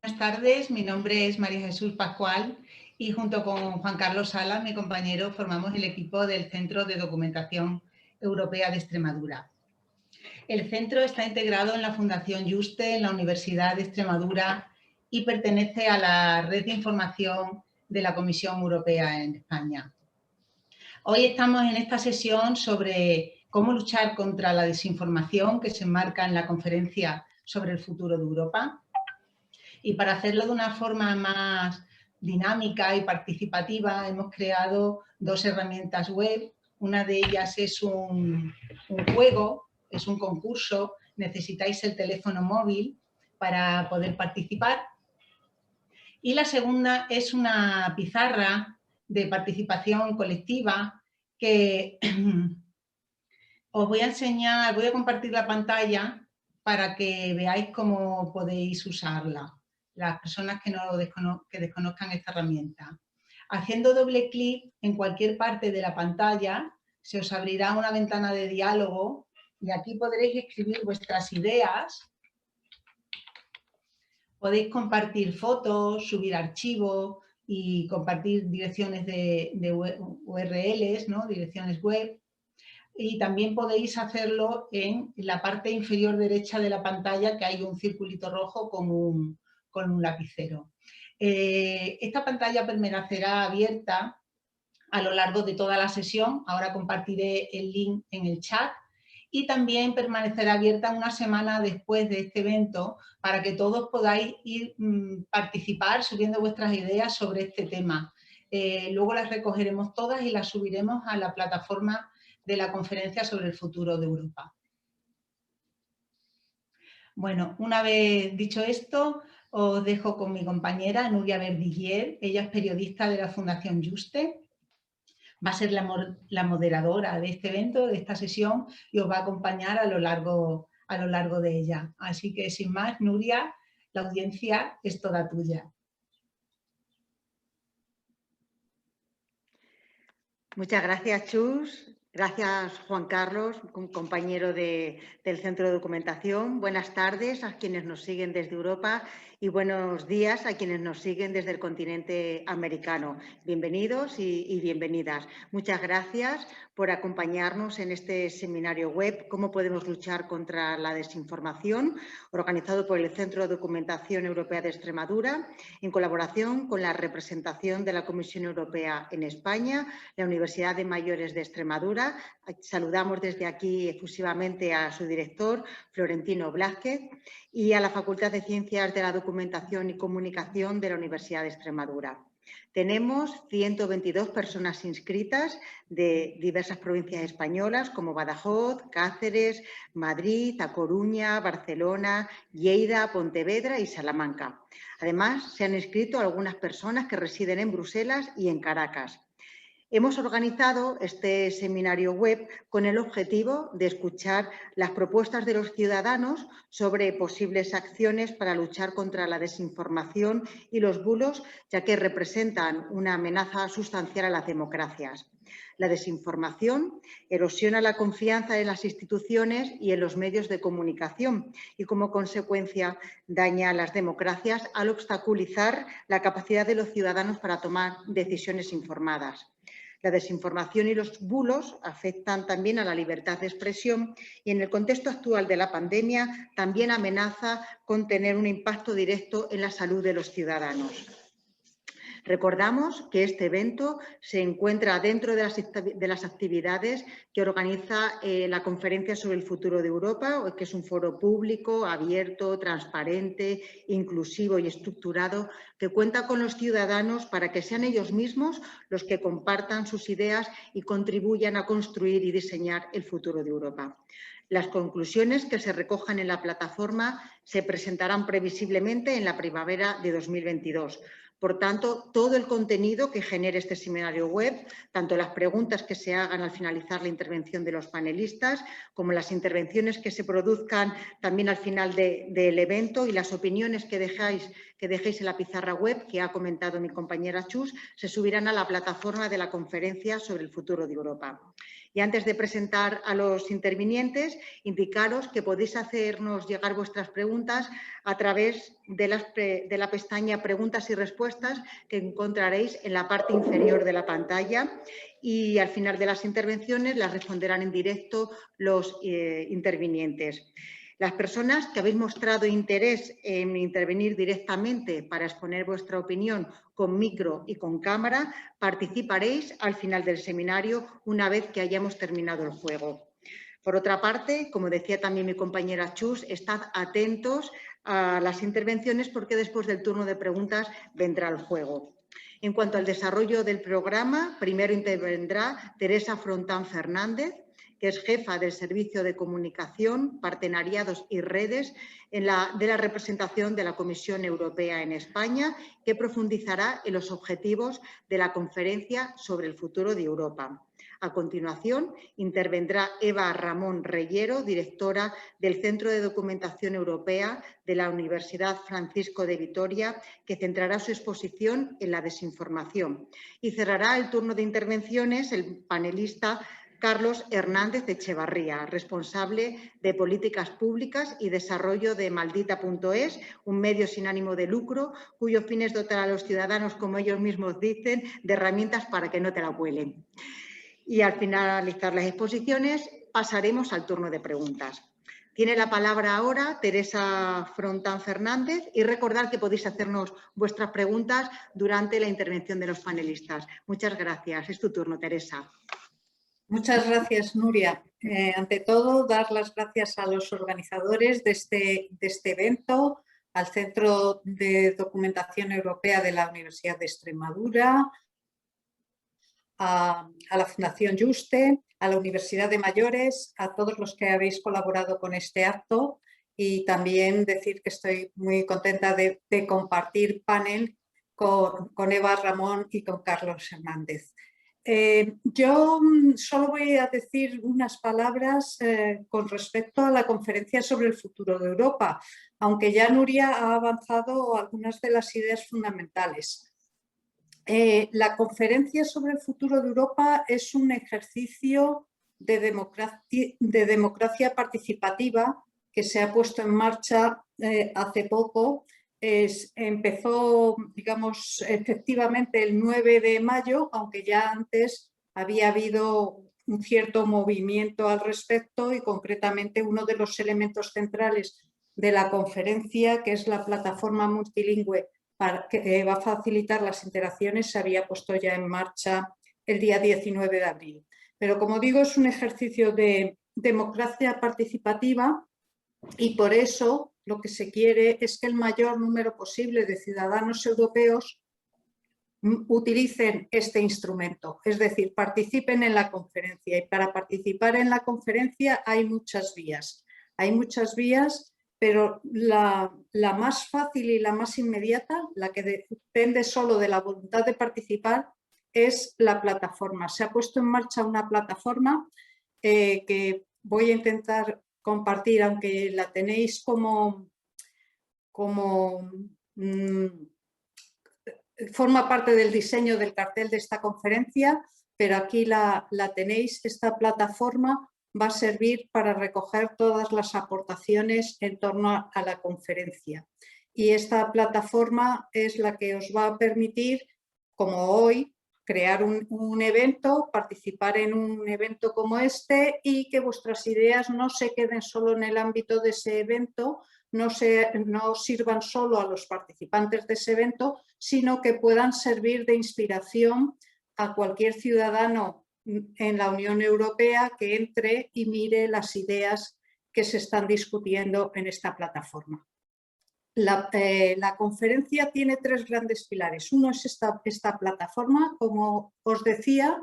Buenas tardes, mi nombre es María Jesús Pascual y junto con Juan Carlos Salas, mi compañero, formamos el equipo del Centro de Documentación Europea de Extremadura. El centro está integrado en la Fundación Juste, en la Universidad de Extremadura y pertenece a la red de información de la Comisión Europea en España. Hoy estamos en esta sesión sobre cómo luchar contra la desinformación que se enmarca en la conferencia sobre el futuro de Europa. Y para hacerlo de una forma más dinámica y participativa hemos creado dos herramientas web. Una de ellas es un juego, es un concurso, necesitáis el teléfono móvil para poder participar. Y la segunda es una pizarra de participación colectiva que os voy a enseñar, voy a compartir la pantalla para que veáis cómo podéis usarla, las personas que desconozcan esta herramienta. Haciendo doble clic en cualquier parte de la pantalla, se os abrirá una ventana de diálogo y aquí podréis escribir vuestras ideas. Podéis compartir fotos, subir archivos y compartir direcciones de URLs, ¿no? Direcciones web. Y también podéis hacerlo en la parte inferior derecha de la pantalla, que hay un circulito rojo con un lapicero. Esta pantalla permanecerá abierta a lo largo de toda la sesión. Ahora compartiré el link en el chat. Y también permanecerá abierta una semana después de este evento para que todos podáis ir participar subiendo vuestras ideas sobre este tema. Luego las recogeremos todas y las subiremos a la plataforma de la conferencia sobre el futuro de Europa. Bueno, una vez dicho esto, os dejo con mi compañera Núria Verdillier. Ella es periodista de la Fundación Juste. Va a ser la moderadora de este evento, de esta sesión, y os va a acompañar a lo largo de ella. Así que, sin más, Núria, la audiencia es toda tuya. Muchas gracias, Chus. Gracias, Juan Carlos, compañero del Centro de Documentación. Buenas tardes a quienes nos siguen desde Europa y buenos días a quienes nos siguen desde el continente americano. Bienvenidos y bienvenidas. Muchas gracias por acompañarnos en este seminario web «Cómo podemos luchar contra la desinformación», organizado por el Centro de Documentación Europea de Extremadura, en colaboración con la representación de la Comisión Europea en España, la Universidad de Mayores de Extremadura. Saludamos desde aquí efusivamente a su director, Florentino Blázquez, y a la Facultad de Ciencias de la Documentación y Comunicación de la Universidad de Extremadura. Tenemos 122 personas inscritas de diversas provincias españolas como Badajoz, Cáceres, Madrid, A Coruña, Barcelona, Lleida, Pontevedra y Salamanca. Además, se han inscrito algunas personas que residen en Bruselas y en Caracas. Hemos organizado este seminario web con el objetivo de escuchar las propuestas de los ciudadanos sobre posibles acciones para luchar contra la desinformación y los bulos, ya que representan una amenaza sustancial a las democracias. La desinformación erosiona la confianza en las instituciones y en los medios de comunicación y, como consecuencia, daña a las democracias al obstaculizar la capacidad de los ciudadanos para tomar decisiones informadas. La desinformación y los bulos afectan también a la libertad de expresión y, en el contexto actual de la pandemia, también amenaza con tener un impacto directo en la salud de los ciudadanos. Recordamos que este evento se encuentra dentro de las actividades que organiza la Conferencia sobre el Futuro de Europa, que es un foro público, abierto, transparente, inclusivo y estructurado, que cuenta con los ciudadanos para que sean ellos mismos los que compartan sus ideas y contribuyan a construir y diseñar el futuro de Europa. Las conclusiones que se recojan en la plataforma se presentarán previsiblemente en la primavera de 2022. Por tanto, todo el contenido que genere este seminario web, tanto las preguntas que se hagan al finalizar la intervención de los panelistas, como las intervenciones que se produzcan también al final del evento y las opiniones que dejéis en la pizarra web que ha comentado mi compañera Chus, se subirán a la plataforma de la Conferencia sobre el Futuro de Europa. Y antes de presentar a los intervinientes, indicaros que podéis hacernos llegar vuestras preguntas a través de la pestaña Preguntas y Respuestas que encontraréis en la parte inferior de la pantalla, y al final de las intervenciones las responderán en directo los intervinientes. Las personas que habéis mostrado interés en intervenir directamente para exponer vuestra opinión con micro y con cámara, participaréis al final del seminario una vez que hayamos terminado el juego. Por otra parte, como decía también mi compañera Chus, estad atentos a las intervenciones porque después del turno de preguntas vendrá el juego. En cuanto al desarrollo del programa, primero intervendrá Teresa Frontán Fernández, que es jefa del Servicio de Comunicación, Partenariados y Redes de la representación de la Comisión Europea en España, que profundizará en los objetivos de la conferencia sobre el futuro de Europa. A continuación, intervendrá Eva Ramón Reyero, directora del Centro de Documentación Europea de la Universidad Francisco de Vitoria, que centrará su exposición en la desinformación. Y cerrará el turno de intervenciones el panelista Carlos Hernández Echevarría, responsable de Políticas Públicas y Desarrollo de Maldita.es, un medio sin ánimo de lucro, cuyo fin es dotar a los ciudadanos, como ellos mismos dicen, de herramientas para que no te la vuelen. Y al finalizar las exposiciones pasaremos al turno de preguntas. Tiene la palabra ahora Teresa Frontán Fernández y recordad que podéis hacernos vuestras preguntas durante la intervención de los panelistas. Muchas gracias. Es tu turno, Teresa. Muchas gracias, Nuria. Ante todo, dar las gracias a los organizadores de este evento, al Centro de Documentación Europea de la Universidad de Extremadura, a la Fundación Juste, a la Universidad de Mayores, a todos los que habéis colaborado con este acto, y también decir que estoy muy contenta de compartir panel con Eva Ramón y con Carlos Hernández. Yo solo voy a decir unas palabras con respecto a la conferencia sobre el futuro de Europa, aunque ya Nuria ha avanzado algunas de las ideas fundamentales. La conferencia sobre el futuro de Europa es un ejercicio de democracia participativa que se ha puesto en marcha hace poco. Empezó, digamos, efectivamente el 9 de mayo, aunque ya antes había habido un cierto movimiento al respecto, y concretamente uno de los elementos centrales de la conferencia, que es la plataforma multilingüe que va a facilitar las interacciones, se había puesto ya en marcha el día 19 de abril. Pero, como digo, es un ejercicio de democracia participativa y por eso lo que se quiere es que el mayor número posible de ciudadanos europeos utilicen este instrumento, es decir, participen en la conferencia. Y para participar en la conferencia hay muchas vías. Hay muchas vías, pero la más fácil y la más inmediata, la que depende solo de la voluntad de participar, es la plataforma. Se ha puesto en marcha una plataforma que voy a intentar compartir, aunque la tenéis forma parte del diseño del cartel de esta conferencia, pero aquí la tenéis. Esta plataforma va a servir para recoger todas las aportaciones en torno a la conferencia. Y esta plataforma es la que os va a permitir, como hoy, crear un evento, participar en un evento como este, y que vuestras ideas no se queden solo en el ámbito de ese evento, no sirvan solo a los participantes de ese evento, sino que puedan servir de inspiración a cualquier ciudadano en la Unión Europea que entre y mire las ideas que se están discutiendo en esta plataforma. La conferencia tiene tres grandes pilares. Uno es esta plataforma, como os decía.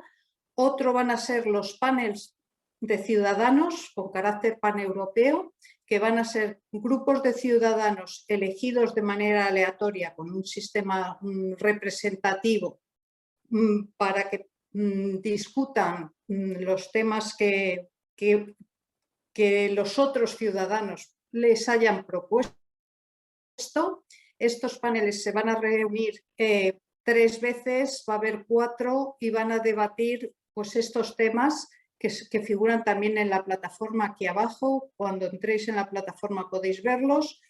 Otro van a ser los paneles de ciudadanos con carácter paneuropeo, que van a ser grupos de ciudadanos elegidos de manera aleatoria con un sistema representativo para que discutan los temas que los otros ciudadanos les hayan propuesto. Estos paneles se van a reunir 3 veces, va a haber 4 y van a debatir pues estos temas que figuran también en la plataforma aquí abajo. Cuando entréis en la plataforma podéis verlos.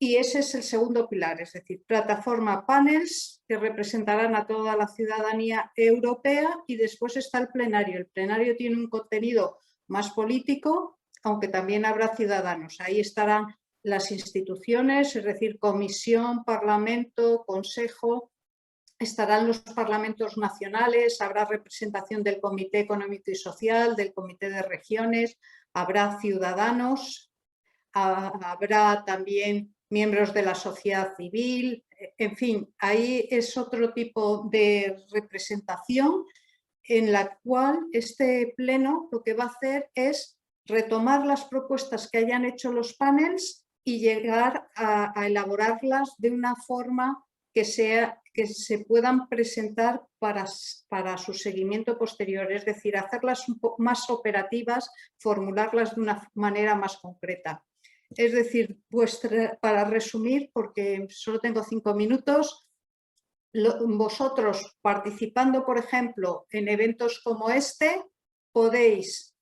Y ese es el segundo pilar, es decir, plataforma panels que representarán a toda la ciudadanía europea, y después está el plenario. El plenario tiene un contenido más político, aunque también habrá ciudadanos. Ahí estarán las instituciones, es decir, Comisión, Parlamento, Consejo, estarán los parlamentos nacionales, habrá representación del Comité Económico y Social, del Comité de Regiones, habrá ciudadanos, habrá también miembros de la sociedad civil, en fin, ahí es otro tipo de representación en la cual este pleno lo que va a hacer es retomar las propuestas que hayan hecho los panels y llegar a elaborarlas de una forma que se puedan presentar para su seguimiento posterior, es decir, hacerlas un poco más operativas, formularlas de una manera más concreta. Es decir, para resumir, porque solo tengo 5 minutos, vosotros participando, por ejemplo, en eventos como este, podéis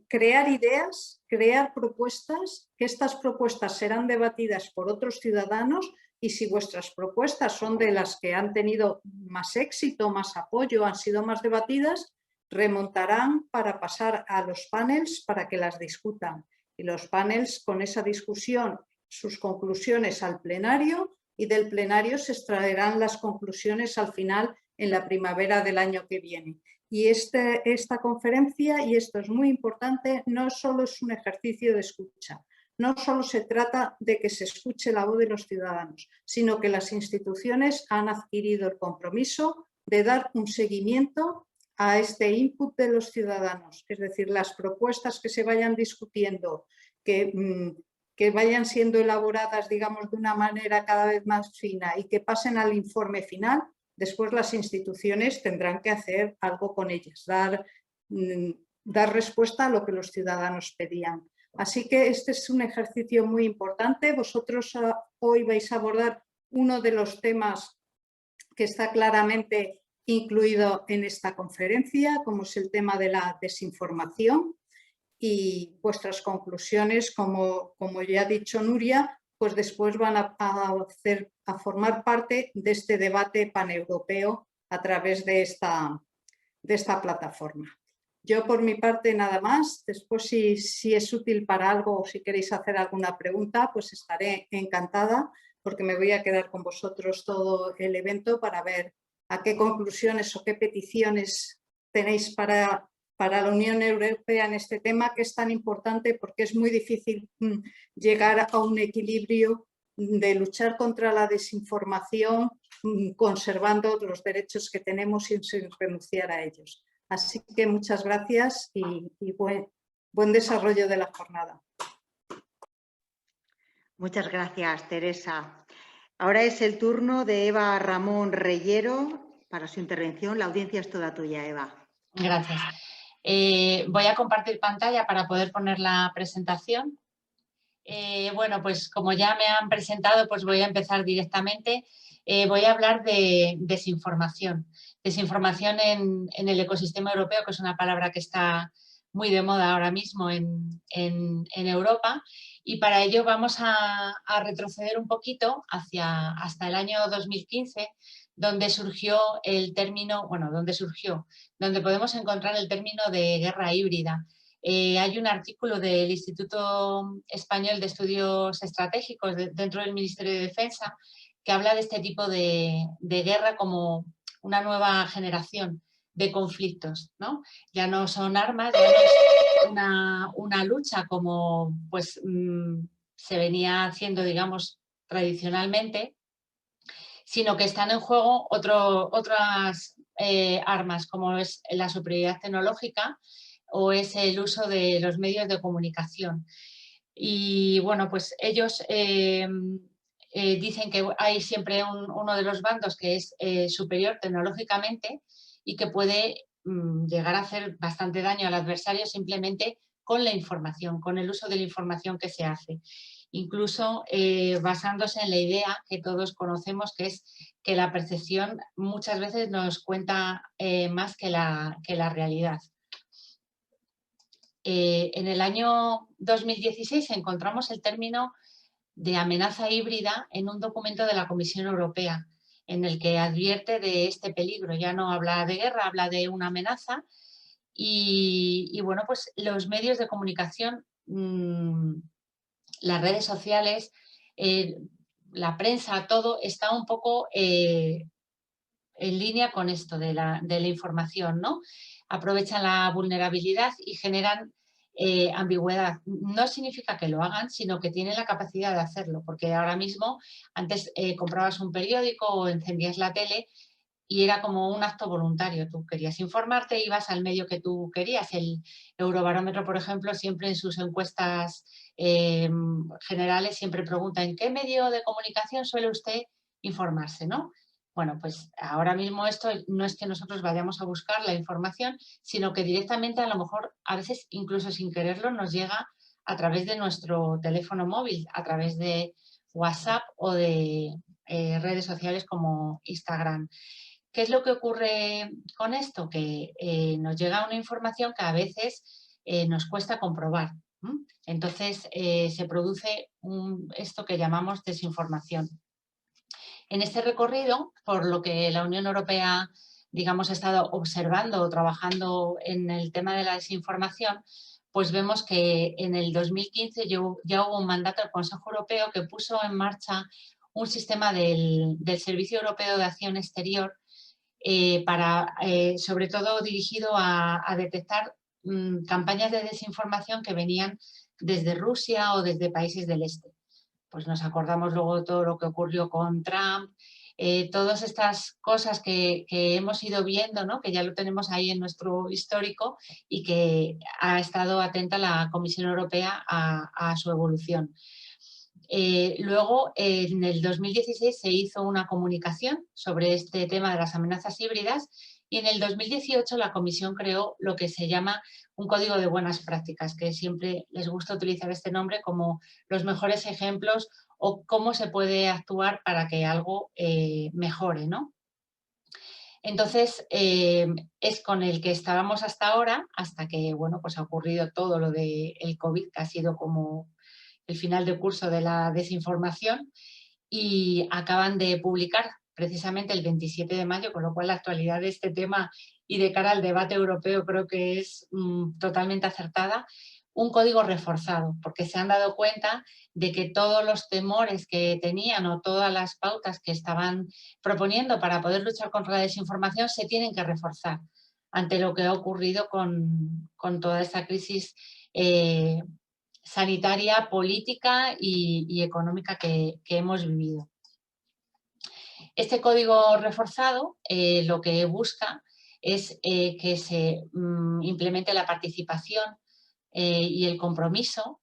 crear ideas, crear propuestas, que estas propuestas serán debatidas por otros ciudadanos, y si vuestras propuestas son de las que han tenido más éxito, más apoyo, han sido más debatidas, remontarán para pasar a los panels para que las discutan. Y los panels, con esa discusión, sus conclusiones al plenario, y del plenario se extraerán las conclusiones al final en la primavera del año que viene. Y esta conferencia, y esto es muy importante, no solo es un ejercicio de escucha, no solo se trata de que se escuche la voz de los ciudadanos, sino que las instituciones han adquirido el compromiso de dar un seguimiento a este input de los ciudadanos, es decir, las propuestas que se vayan discutiendo, que vayan siendo elaboradas, digamos, de una manera cada vez más fina y que pasen al informe final. Después las instituciones tendrán que hacer algo con ellas, dar respuesta a lo que los ciudadanos pedían. Así que este es un ejercicio muy importante. Vosotros hoy vais a abordar uno de los temas que está claramente incluido en esta conferencia, como es el tema de la desinformación, y vuestras conclusiones, como ya ha dicho Nuria, pues después van a formar parte de este debate paneuropeo a través de esta plataforma. Yo por mi parte nada más. Después si es útil para algo o si queréis hacer alguna pregunta, pues estaré encantada, porque me voy a quedar con vosotros todo el evento para ver a qué conclusiones o qué peticiones tenéis para la Unión Europea en este tema, que es tan importante, porque es muy difícil llegar a un equilibrio de luchar contra la desinformación, conservando los derechos que tenemos sin renunciar a ellos. Así que muchas gracias y buen desarrollo de la jornada. Muchas gracias, Teresa. Ahora es el turno de Eva Ramón Reyero para su intervención. La audiencia es toda tuya, Eva. Gracias. Voy a compartir pantalla para poder poner la presentación. Bueno, pues como ya me han presentado, pues voy a empezar directamente. Voy a hablar de desinformación. Desinformación en el ecosistema europeo, que es una palabra que está muy de moda ahora mismo en Europa. Y para ello vamos a retroceder un poquito hasta el año 2015, donde surgió el término, donde podemos encontrar el término de guerra híbrida. Hay un artículo del Instituto Español de Estudios Estratégicos dentro del Ministerio de Defensa que habla de este tipo de guerra como una nueva generación de conflictos, ¿no? Ya no son armas, ya no es una lucha como pues, se venía haciendo, digamos, tradicionalmente, sino que están en juego otras armas, como es la superioridad tecnológica o es el uso de los medios de comunicación. Y bueno, pues ellos dicen que hay siempre uno de los bandos que es superior tecnológicamente y que puede llegar a hacer bastante daño al adversario simplemente con la información, con el uso de la información que se hace. Incluso basándose en la idea que todos conocemos, que es que la percepción muchas veces nos cuenta más que la realidad. En el año 2016 encontramos el término de amenaza híbrida en un documento de la Comisión Europea, en el que advierte de este peligro. Ya no habla de guerra, habla de una amenaza. Y bueno, pues los medios de comunicación, las redes sociales, la prensa, todo está un poco en línea con esto de la información, ¿no? Aprovechan la vulnerabilidad y generan ambigüedad. No significa que lo hagan, sino que tienen la capacidad de hacerlo, porque ahora mismo, antes comprabas un periódico o encendías la tele y era como un acto voluntario. Tú querías informarte, ibas al medio que tú querías. El Eurobarómetro, por ejemplo, siempre en sus encuestas generales siempre pregunta ¿en qué medio de comunicación suele usted informarse?, ¿no? Bueno, pues ahora mismo esto no es que nosotros vayamos a buscar la información, sino que directamente, a lo mejor, a veces incluso sin quererlo, nos llega a través de nuestro teléfono móvil, a través de WhatsApp o de redes sociales como Instagram. ¿Qué es lo que ocurre con esto? Que nos llega una información que a veces nos cuesta comprobar. Entonces, se produce esto que llamamos desinformación. En este recorrido, por lo que la Unión Europea, digamos, ha estado observando o trabajando en el tema de la desinformación, pues vemos que en el 2015 ya hubo un mandato del Consejo Europeo que puso en marcha un sistema del Servicio Europeo de Acción Exterior sobre todo dirigido a detectar campañas de desinformación que venían desde Rusia o desde países del este. Pues nos acordamos luego de todo lo que ocurrió con Trump, todas estas cosas que hemos ido viendo, ¿no? Que ya lo tenemos ahí en nuestro histórico y que ha estado atenta la Comisión Europea a su evolución. Luego, en el 2016 se hizo una comunicación sobre este tema de las amenazas híbridas y en el 2018 la Comisión creó lo que se llama un código de buenas prácticas, que siempre les gusta utilizar este nombre como los mejores ejemplos o cómo se puede actuar para que algo mejore, ¿no? Entonces, es con el que estábamos hasta ahora, hasta que, bueno, pues ha ocurrido todo lo del COVID, que ha sido como el final de curso de la desinformación, y acaban de publicar precisamente el 27 de mayo, con lo cual la actualidad de este tema y de cara al debate europeo creo que es totalmente acertada, un código reforzado, porque se han dado cuenta de que todos los temores que tenían o todas las pautas que estaban proponiendo para poder luchar contra la desinformación se tienen que reforzar ante lo que ha ocurrido con toda esta crisis sanitaria, política y económica que hemos vivido. Este código reforzado lo que busca es que se implemente la participación y el compromiso.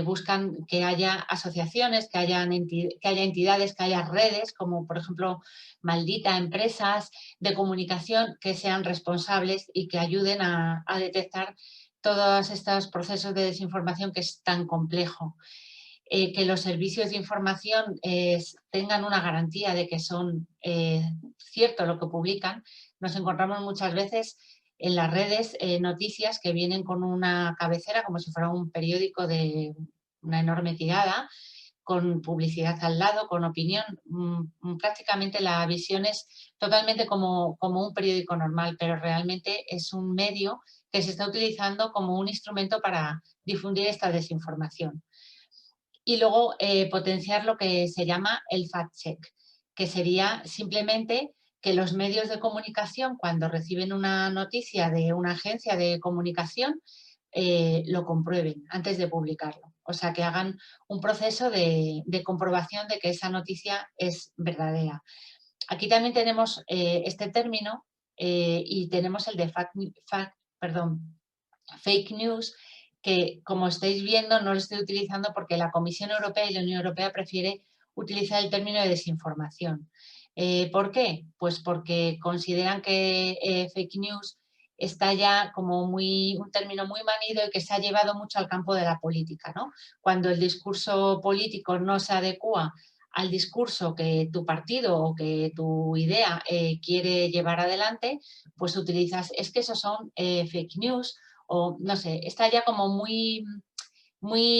Buscan que haya asociaciones, que haya entidades, que haya redes, como por ejemplo Maldita, empresas de comunicación que sean responsables y que ayuden a detectar todos estos procesos de desinformación que es tan complejo. Que los servicios de información tengan una garantía de que son cierto lo que publican. Nos encontramos muchas veces en las redes noticias que vienen con una cabecera como si fuera un periódico de una enorme tirada, con publicidad al lado, con opinión. Prácticamente la visión es totalmente como un periódico normal, pero realmente es un medio que se está utilizando como un instrumento para difundir esta desinformación. Y luego potenciar lo que se llama el fact-check, que sería simplemente que los medios de comunicación, cuando reciben una noticia de una agencia de comunicación, lo comprueben antes de publicarlo. O sea, que hagan un proceso de comprobación de que esa noticia es verdadera. Aquí también tenemos este término y tenemos el de fake news, que como estáis viendo no lo estoy utilizando porque la Comisión Europea y la Unión Europea prefiere utilizar el término de desinformación. ¿Por qué? Pues porque consideran que fake news está ya como un término muy manido y que se ha llevado mucho al campo de la política, ¿no? Cuando el discurso político no se adecúa al discurso que tu partido o que tu idea quiere llevar adelante, pues utilizas, es que esos son fake news o no sé, está ya como muy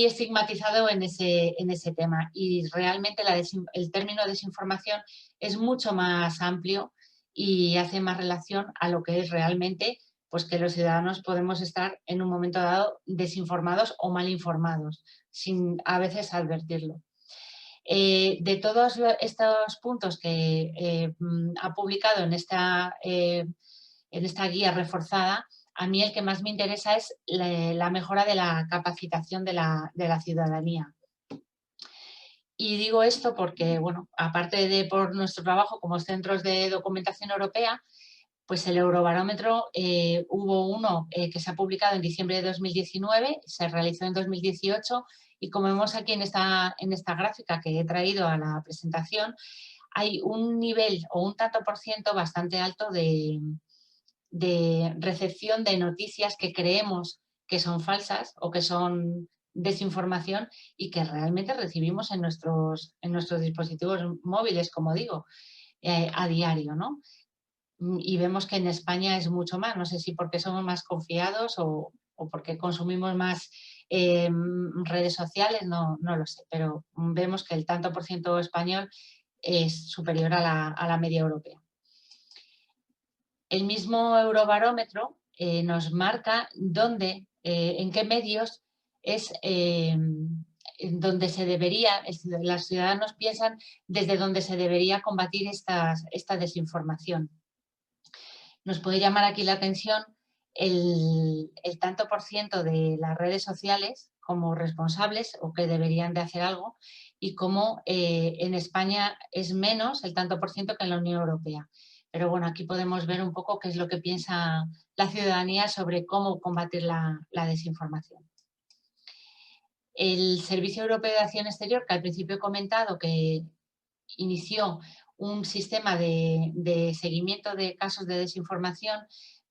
estigmatizado en ese tema, y realmente el término desinformación es mucho más amplio y hace más relación a lo que es realmente, pues que los ciudadanos podemos estar en un momento dado desinformados o mal informados, sin a veces advertirlo. De todos estos puntos que ha publicado en esta guía reforzada, a mí el que más me interesa es la mejora de la capacitación de la ciudadanía. Y digo esto porque, bueno, aparte de por nuestro trabajo como centros de documentación europea, pues el Eurobarómetro hubo uno que se ha publicado en diciembre de 2019, se realizó en 2018, y como vemos aquí en esta gráfica que he traído a la presentación, hay un nivel o un tanto por ciento bastante alto de recepción de noticias que creemos que son falsas o que son desinformación y que realmente recibimos en nuestros dispositivos móviles, como digo, a diario, ¿no? Y vemos que en España es mucho más, no sé si porque somos más confiados o porque consumimos más redes sociales, no lo sé, pero vemos que el tanto por ciento español es superior a la media europea. El mismo Eurobarómetro nos marca en qué medios es donde se debería, los ciudadanos piensan desde donde se debería combatir esta desinformación. Nos puede llamar aquí la atención el tanto por ciento de las redes sociales como responsables o que deberían de hacer algo, y cómo en España es menos el tanto por ciento que en la Unión Europea. Pero bueno, aquí podemos ver un poco qué es lo que piensa la ciudadanía sobre cómo combatir la desinformación. El Servicio Europeo de Acción Exterior, que al principio he comentado que inició un sistema de seguimiento de casos de desinformación,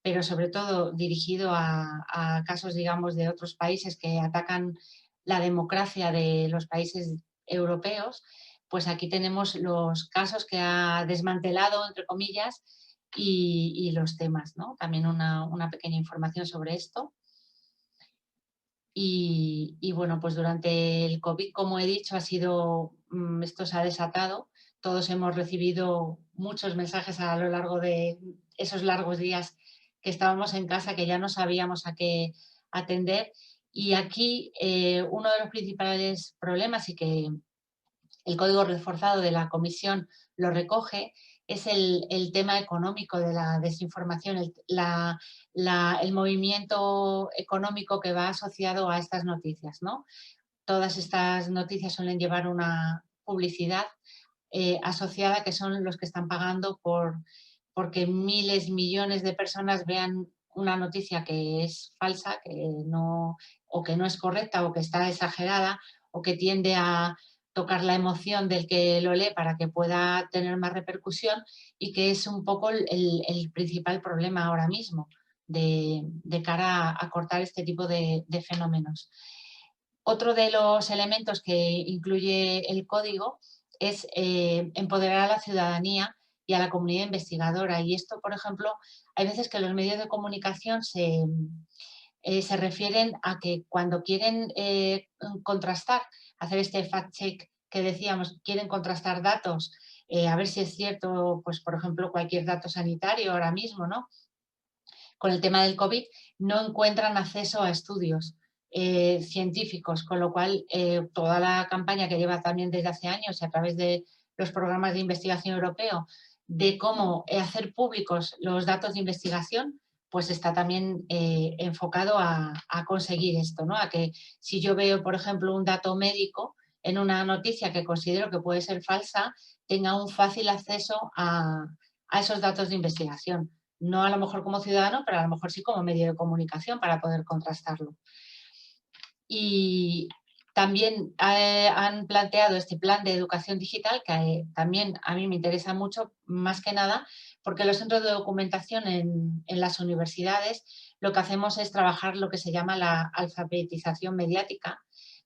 pero sobre todo dirigido a casos, digamos, de otros países que atacan la democracia de los países europeos, pues aquí tenemos los casos que ha desmantelado, entre comillas, y los temas, ¿no? También una pequeña información sobre esto. Y bueno, pues durante el COVID, como he dicho, esto se ha desatado. Todos hemos recibido muchos mensajes a lo largo de esos largos días que estábamos en casa, que ya no sabíamos a qué atender. Y aquí uno de los principales problemas, y que el código reforzado de la Comisión lo recoge, es el tema económico de la desinformación, el movimiento económico que va asociado a estas noticias, ¿no? Todas estas noticias suelen llevar una publicidad asociada, que son los que están pagando porque miles, millones de personas vean una noticia que es falsa, o que no es correcta, o que está exagerada, o que tiende a tocar la emoción del que lo lee para que pueda tener más repercusión, y que es un poco el principal problema ahora mismo de cara a cortar este tipo de fenómenos. Otro de los elementos que incluye el código es empoderar a la ciudadanía y a la comunidad investigadora. Y esto, por ejemplo, hay veces que los medios de comunicación se refieren a que cuando quieren contrastar, hacer este fact-check que decíamos, quieren contrastar datos, a ver si es cierto, pues por ejemplo, cualquier dato sanitario ahora mismo, ¿no? Con el tema del COVID, no encuentran acceso a estudios científicos, con lo cual toda la campaña que lleva también desde hace años y a través de los programas de investigación europeo de cómo hacer públicos los datos de investigación, pues está también enfocado a conseguir esto, ¿no? A que si yo veo, por ejemplo, un dato médico en una noticia que considero que puede ser falsa, tenga un fácil acceso a esos datos de investigación. No a lo mejor como ciudadano, pero a lo mejor sí como medio de comunicación para poder contrastarlo. Y también han planteado este plan de educación digital, que también a mí me interesa mucho, más que nada, porque los centros de documentación en las universidades lo que hacemos es trabajar lo que se llama la alfabetización mediática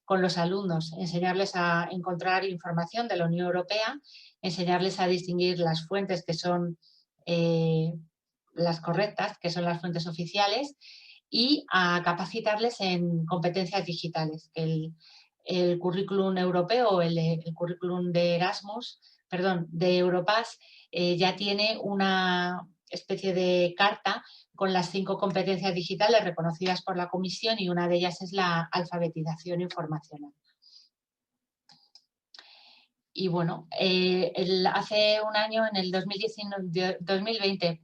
con los alumnos, enseñarles a encontrar información de la Unión Europea, enseñarles a distinguir las fuentes que son las correctas, que son las fuentes oficiales, y a capacitarles en competencias digitales. El currículum europeo, el currículum de Erasmus, perdón, de Europass, ya tiene una especie de carta con las 5 competencias digitales reconocidas por la Comisión, y una de ellas es la alfabetización informacional. Y bueno, hace un año, en el 2020,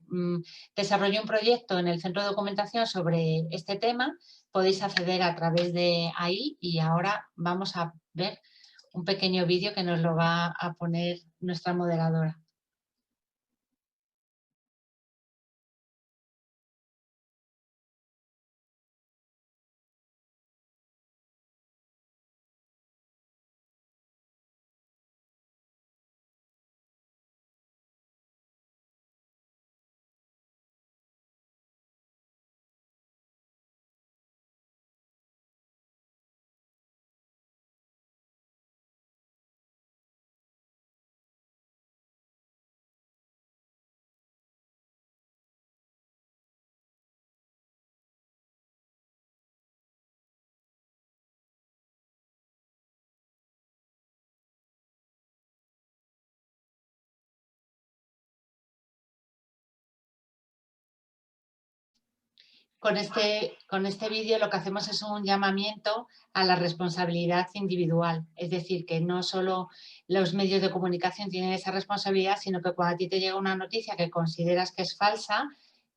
desarrollé un proyecto en el Centro de Documentación sobre este tema. Podéis acceder a través de ahí, y ahora vamos a ver un pequeño vídeo que nos lo va a poner nuestra moderadora. Con este vídeo lo que hacemos es un llamamiento a la responsabilidad individual. Es decir, que no solo los medios de comunicación tienen esa responsabilidad, sino que cuando a ti te llega una noticia que consideras que es falsa,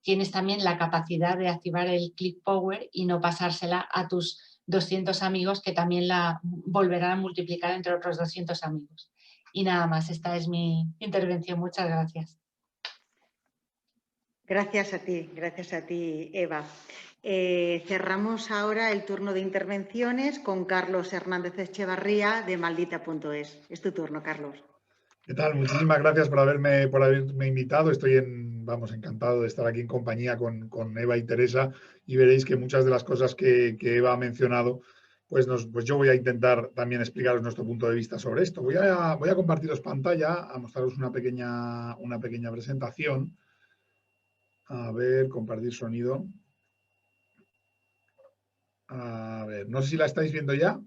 tienes también la capacidad de activar el click power y no pasársela a tus 200 amigos, que también la volverán a multiplicar entre otros 200 amigos. Y nada más, esta es mi intervención. Muchas gracias. Gracias a ti, Eva. Cerramos ahora el turno de intervenciones con Carlos Hernández Echevarría, de Maldita.es. Es tu turno, Carlos. ¿Qué tal? Muchísimas gracias por haberme invitado. Estoy encantado de estar aquí en compañía con Eva y Teresa, y veréis que muchas de las cosas que Eva ha mencionado, pues yo voy a intentar también explicaros nuestro punto de vista sobre esto. Voy a compartiros pantalla, a mostraros una pequeña presentación. A ver, compartir sonido. A ver, no sé si la estáis viendo ya.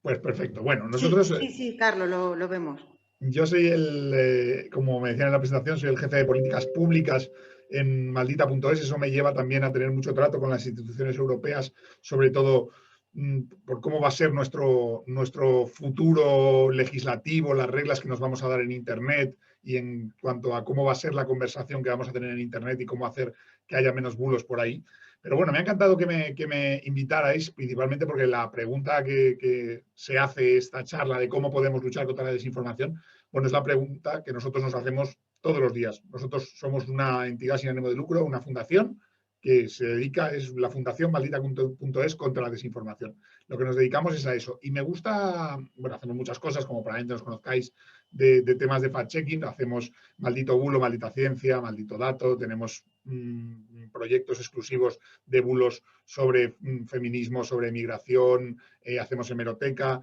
Pues perfecto. Bueno, nosotros... Sí, Carlos, lo vemos. Yo soy como me decían en la presentación, soy el jefe de políticas públicas en Maldita.es. Eso me lleva también a tener mucho trato con las instituciones europeas, sobre todo por cómo va a ser nuestro futuro legislativo, las reglas que nos vamos a dar en Internet, y en cuanto a cómo va a ser la conversación que vamos a tener en Internet y cómo hacer que haya menos bulos por ahí. Pero bueno, me ha encantado que me invitarais, principalmente porque la pregunta que se hace esta charla de cómo podemos luchar contra la desinformación, bueno, es la pregunta que nosotros nos hacemos todos los días. Nosotros somos una entidad sin ánimo de lucro, una fundación que se dedica, es la fundación Maldita.es contra la desinformación. Lo que nos dedicamos es a eso. Y me gusta, bueno, hacemos muchas cosas, como probablemente nos conozcáis, de temas de fact-checking. Hacemos Maldito Bulo, Maldita Ciencia, Maldito Dato. Tenemos proyectos exclusivos de bulos sobre feminismo, sobre migración. Hacemos hemeroteca.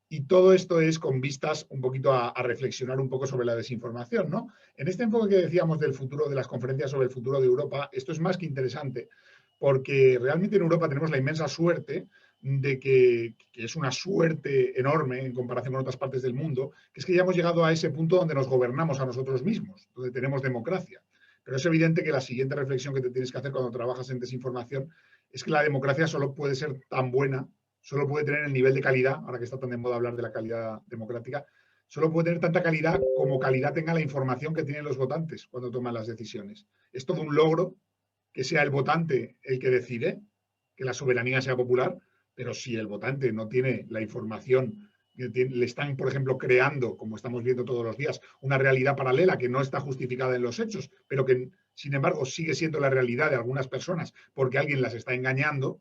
Y todo esto es con vistas un poquito a reflexionar un poco sobre la desinformación, ¿no? En este enfoque que decíamos del futuro, de las conferencias sobre el futuro de Europa, esto es más que interesante, porque realmente en Europa tenemos la inmensa suerte de que es una suerte enorme en comparación con otras partes del mundo, que es que ya hemos llegado a ese punto donde nos gobernamos a nosotros mismos, donde tenemos democracia. Pero es evidente que la siguiente reflexión que te tienes que hacer cuando trabajas en desinformación es que la democracia solo puede ser tan buena, solo puede tener el nivel de calidad, ahora que está tan de moda hablar de la calidad democrática, solo puede tener tanta calidad como calidad tenga la información que tienen los votantes cuando toman las decisiones. Es todo un logro que sea el votante el que decide, que la soberanía sea popular, pero si el votante no tiene la información, le están, por ejemplo, creando, como estamos viendo todos los días, una realidad paralela que no está justificada en los hechos, pero que, sin embargo, sigue siendo la realidad de algunas personas porque alguien las está engañando,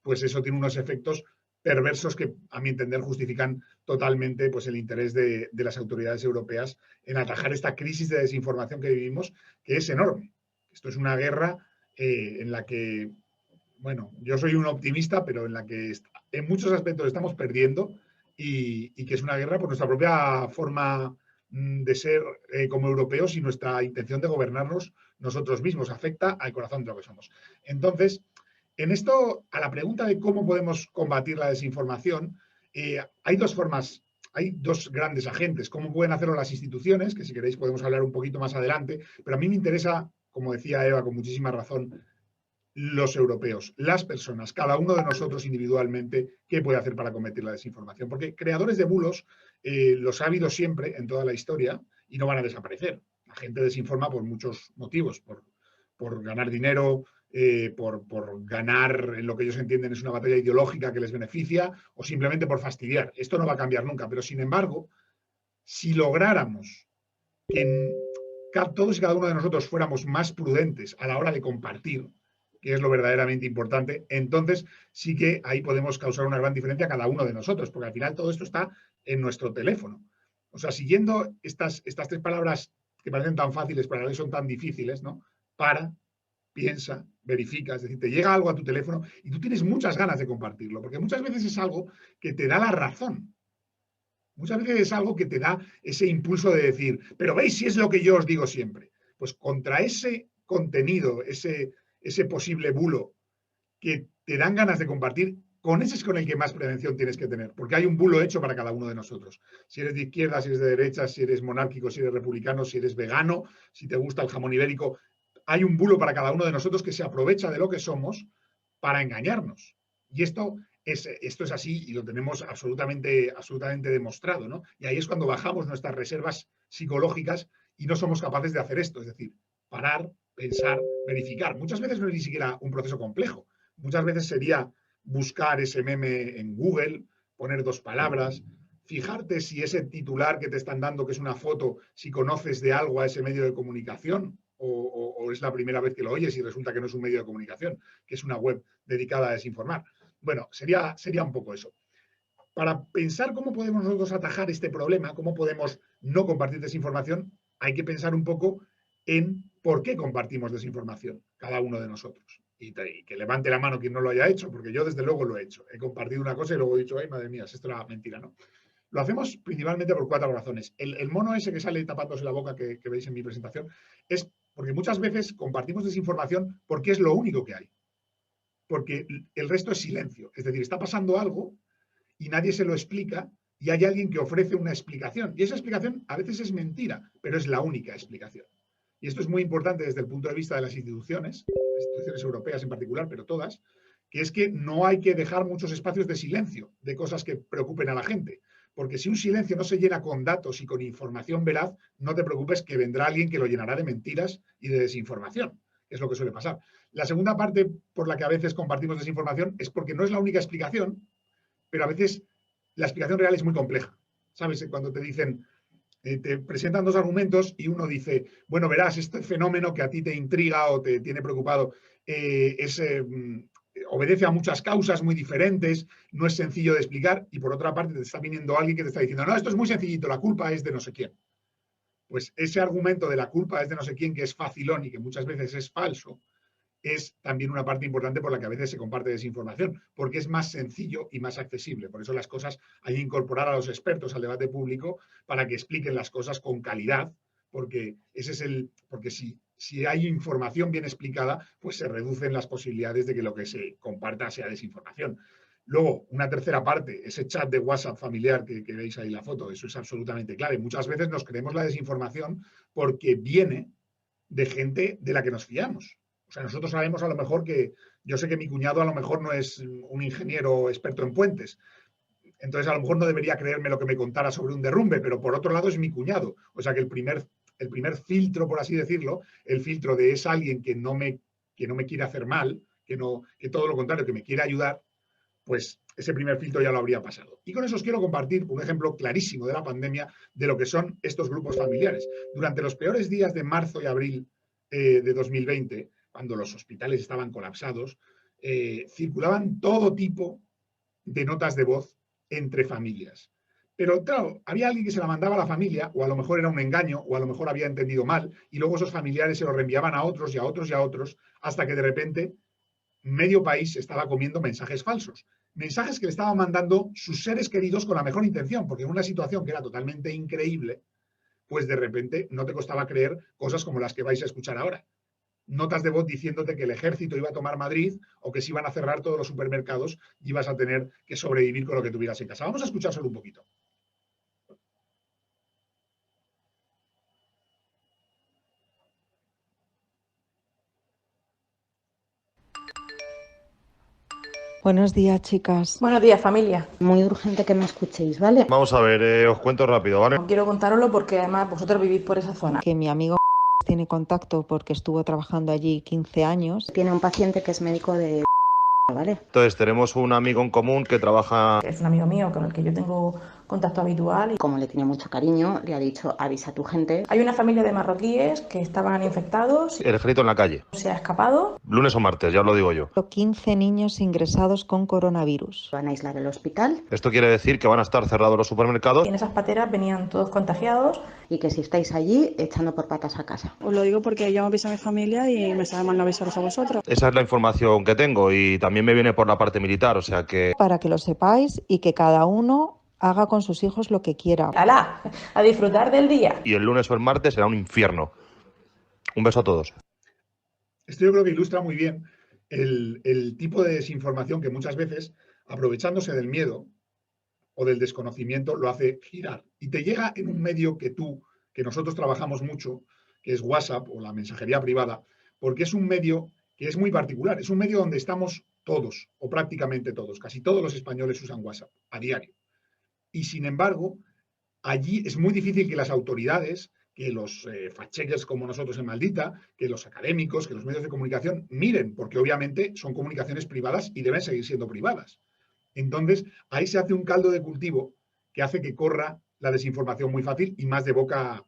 pues eso tiene unos efectos perversos que, a mi entender, justifican totalmente pues, el interés de las autoridades europeas en atajar esta crisis de desinformación que vivimos, que es enorme. Esto es una guerra en la que, bueno, yo soy un optimista, pero en la que en muchos aspectos estamos perdiendo, y que es una guerra por nuestra propia forma de ser como europeos y nuestra intención de gobernarnos nosotros mismos. Afecta al corazón de lo que somos. Entonces, en esto, a la pregunta de cómo podemos combatir la desinformación, hay dos formas, hay dos grandes agentes. Cómo pueden hacerlo las instituciones, que si queréis podemos hablar un poquito más adelante, pero a mí me interesa, como decía Eva con muchísima razón, los europeos, las personas, cada uno de nosotros individualmente, qué puede hacer para combatir la desinformación. Porque creadores de bulos los ha habido siempre en toda la historia y no van a desaparecer. La gente desinforma por muchos motivos, por ganar dinero, por ganar en lo que ellos entienden es una batalla ideológica que les beneficia o simplemente por fastidiar. Esto no va a cambiar nunca, pero sin embargo, si lográramos que todos y cada uno de nosotros fuéramos más prudentes a la hora de compartir, que es lo verdaderamente importante, entonces sí que ahí podemos causar una gran diferencia a cada uno de nosotros, porque al final todo esto está en nuestro teléfono. O sea, siguiendo estas tres palabras que parecen tan fáciles, pero a la vez son tan difíciles, ¿no? Para, piensa, verifica, es decir, te llega algo a tu teléfono y tú tienes muchas ganas de compartirlo, porque muchas veces es algo que te da la razón. Muchas veces es algo que te da ese impulso de decir, pero veis si es lo que yo os digo siempre. Pues contra ese contenido, ese posible bulo que te dan ganas de compartir, con ese es con el que más prevención tienes que tener, porque hay un bulo hecho para cada uno de nosotros. Si eres de izquierda, si eres de derecha, si eres monárquico, si eres republicano, si eres vegano, si te gusta el jamón ibérico, hay un bulo para cada uno de nosotros que se aprovecha de lo que somos para engañarnos. Y esto es así y lo tenemos absolutamente demostrado, ¿no? Y ahí es cuando bajamos nuestras reservas psicológicas y no somos capaces de hacer esto, es decir, parar, pensar, verificar. Muchas veces no es ni siquiera un proceso complejo. Muchas veces sería buscar ese meme en Google, poner dos palabras, fijarte si ese titular que te están dando, que es una foto, si conoces de algo a ese medio de comunicación o es la primera vez que lo oyes y resulta que no es un medio de comunicación, que es una web dedicada a desinformar. Bueno, sería un poco eso. Para pensar cómo podemos nosotros atajar este problema, cómo podemos no compartir desinformación, hay que pensar un poco en por qué compartimos desinformación, cada uno de nosotros. Y que levante la mano quien no lo haya hecho, porque yo desde luego lo he hecho. He compartido una cosa y luego he dicho, ay, madre mía, esto era mentira, ¿no? Lo hacemos principalmente por 4 razones. El mono ese que sale tapándose la boca que veis en mi presentación es porque muchas veces compartimos desinformación porque es lo único que hay. Porque el resto es silencio. Es decir, está pasando algo y nadie se lo explica y hay alguien que ofrece una explicación. Y esa explicación a veces es mentira, pero es la única explicación. Y esto es muy importante desde el punto de vista de las instituciones europeas en particular, pero todas, que es que no hay que dejar muchos espacios de silencio, de cosas que preocupen a la gente. Porque si un silencio no se llena con datos y con información veraz, no te preocupes que vendrá alguien que lo llenará de mentiras y de desinformación. Es lo que suele pasar. La segunda parte por la que a veces compartimos desinformación es porque no es la única explicación, pero a veces la explicación real es muy compleja. ¿Sabes? Cuando te dicen, te presentan dos argumentos y uno dice, bueno, verás, este fenómeno que a ti te intriga o te tiene preocupado obedece a muchas causas muy diferentes, no es sencillo de explicar, y por otra parte te está viniendo alguien que te está diciendo, no, esto es muy sencillito, la culpa es de no sé quién. Pues ese argumento de la culpa es de no sé quién, que es facilón y que muchas veces es falso, es también una parte importante por la que a veces se comparte desinformación, porque es más sencillo y más accesible. Por eso las cosas hay que incorporar a los expertos al debate público para que expliquen las cosas con calidad, porque ese es porque si hay información bien explicada, pues se reducen las posibilidades de que lo que se comparta sea desinformación. Luego, una tercera parte, ese chat de WhatsApp familiar que veis ahí la foto, eso es absolutamente clave. Muchas veces nos creemos la desinformación porque viene de gente de la que nos fiamos. O sea, nosotros sabemos a lo mejor que, yo sé que mi cuñado a lo mejor no es un ingeniero experto en puentes, entonces a lo mejor no debería creerme lo que me contara sobre un derrumbe, pero por otro lado es mi cuñado. O sea que el primer filtro, por así decirlo, el filtro de es alguien que no me quiere hacer mal, que todo lo contrario, que me quiere ayudar, pues ese primer filtro ya lo habría pasado. Y con eso os quiero compartir un ejemplo clarísimo de la pandemia de lo que son estos grupos familiares. Durante los peores días de marzo y abril de 2020, cuando los hospitales estaban colapsados, circulaban todo tipo de notas de voz entre familias. Pero claro, había alguien que se la mandaba a la familia, o a lo mejor era un engaño, o a lo mejor había entendido mal, y luego esos familiares se lo reenviaban a otros y a otros y a otros, hasta que de repente medio país se estaba comiendo mensajes falsos. Mensajes que le estaban mandando sus seres queridos con la mejor intención, porque en una situación que era totalmente increíble, pues de repente no te costaba creer cosas como las que vais a escuchar ahora. Notas de voz diciéndote que el ejército iba a tomar Madrid o que se iban a cerrar todos los supermercados y ibas a tener que sobrevivir con lo que tuvieras en casa. Vamos a escuchar solo un poquito. Buenos días, chicas. Buenos días, familia. Muy urgente que me escuchéis, ¿vale? Vamos a ver, os cuento rápido, ¿vale? Quiero contároslo porque además vosotros vivís por esa zona. Que mi amigo tiene contacto porque estuvo trabajando allí 15 años. Tiene un paciente que es médico de... ¿vale? Entonces tenemos un amigo en común que trabaja... Es un amigo mío con el que yo tengo contacto habitual. Y como le tiene mucho cariño, le ha dicho, avisa a tu gente. hay una familia de marroquíes que estaban infectados. El ejército en la calle. Se ha escapado. Lunes o martes, ya os lo digo yo. 15 niños ingresados con coronavirus. Van a aislar el hospital. Esto quiere decir que van a estar cerrados los supermercados. Y en esas pateras venían todos contagiados. Y que si estáis allí, echando por patas a casa. Os lo digo porque yo aviso a mi familia y me sabe mal no avisaros a vosotros. Esa es la información que tengo y también me viene por la parte militar, o sea que... Para que lo sepáis y que cada uno haga con sus hijos lo que quiera. ¡Hala! A disfrutar del día. Y el lunes o el martes será un infierno. Un beso a todos. Esto yo creo que ilustra muy bien el tipo de desinformación que muchas veces, aprovechándose del miedo o del desconocimiento, lo hace girar. Y te llega en un medio que nosotros trabajamos mucho, que es WhatsApp o la mensajería privada, porque es un medio que es muy particular. Es un medio donde estamos todos, o prácticamente todos. Casi todos los españoles usan WhatsApp a diario. Y sin embargo, allí es muy difícil que las autoridades, que los fact-checkers como nosotros en Maldita, que los académicos, que los medios de comunicación miren, porque obviamente son comunicaciones privadas y deben seguir siendo privadas. Entonces, ahí se hace un caldo de cultivo que hace que corra la desinformación muy fácil y más de boca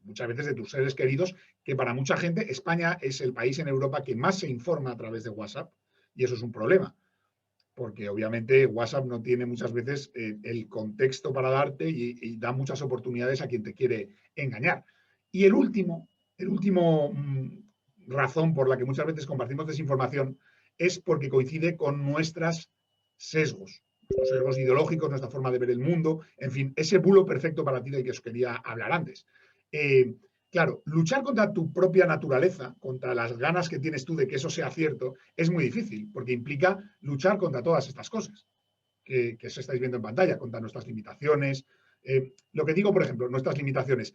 muchas veces de tus seres queridos, que para mucha gente España es el país en Europa que más se informa a través de WhatsApp y eso es un problema. Porque obviamente WhatsApp no tiene muchas veces el contexto para darte y da muchas oportunidades a quien te quiere engañar. Y el último razón por la que muchas veces compartimos desinformación es porque coincide con nuestros sesgos ideológicos, nuestra forma de ver el mundo, en fin, ese bulo perfecto para ti del que os quería hablar antes. Claro, luchar contra tu propia naturaleza, contra las ganas que tienes tú de que eso sea cierto, es muy difícil, porque implica luchar contra todas estas cosas que os estáis viendo en pantalla, contra nuestras limitaciones. Lo que digo, por ejemplo, nuestras limitaciones.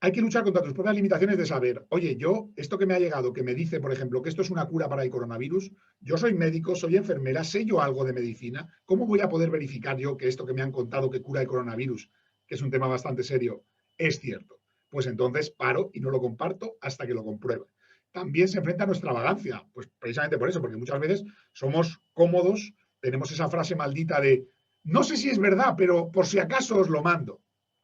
Hay que luchar contra tus propias limitaciones de saber, oye, yo, esto que me ha llegado, que me dice, por ejemplo, que esto es una cura para el coronavirus, yo soy médico, soy enfermera, sé yo algo de medicina, ¿cómo voy a poder verificar yo que esto que me han contado que cura el coronavirus, que es un tema bastante serio, es cierto? Pues entonces paro y no lo comparto hasta que lo compruebe. También se enfrenta a nuestra vagancia, pues precisamente por eso, porque muchas veces somos cómodos, tenemos esa frase maldita de no sé si es verdad, pero por si acaso os lo mando.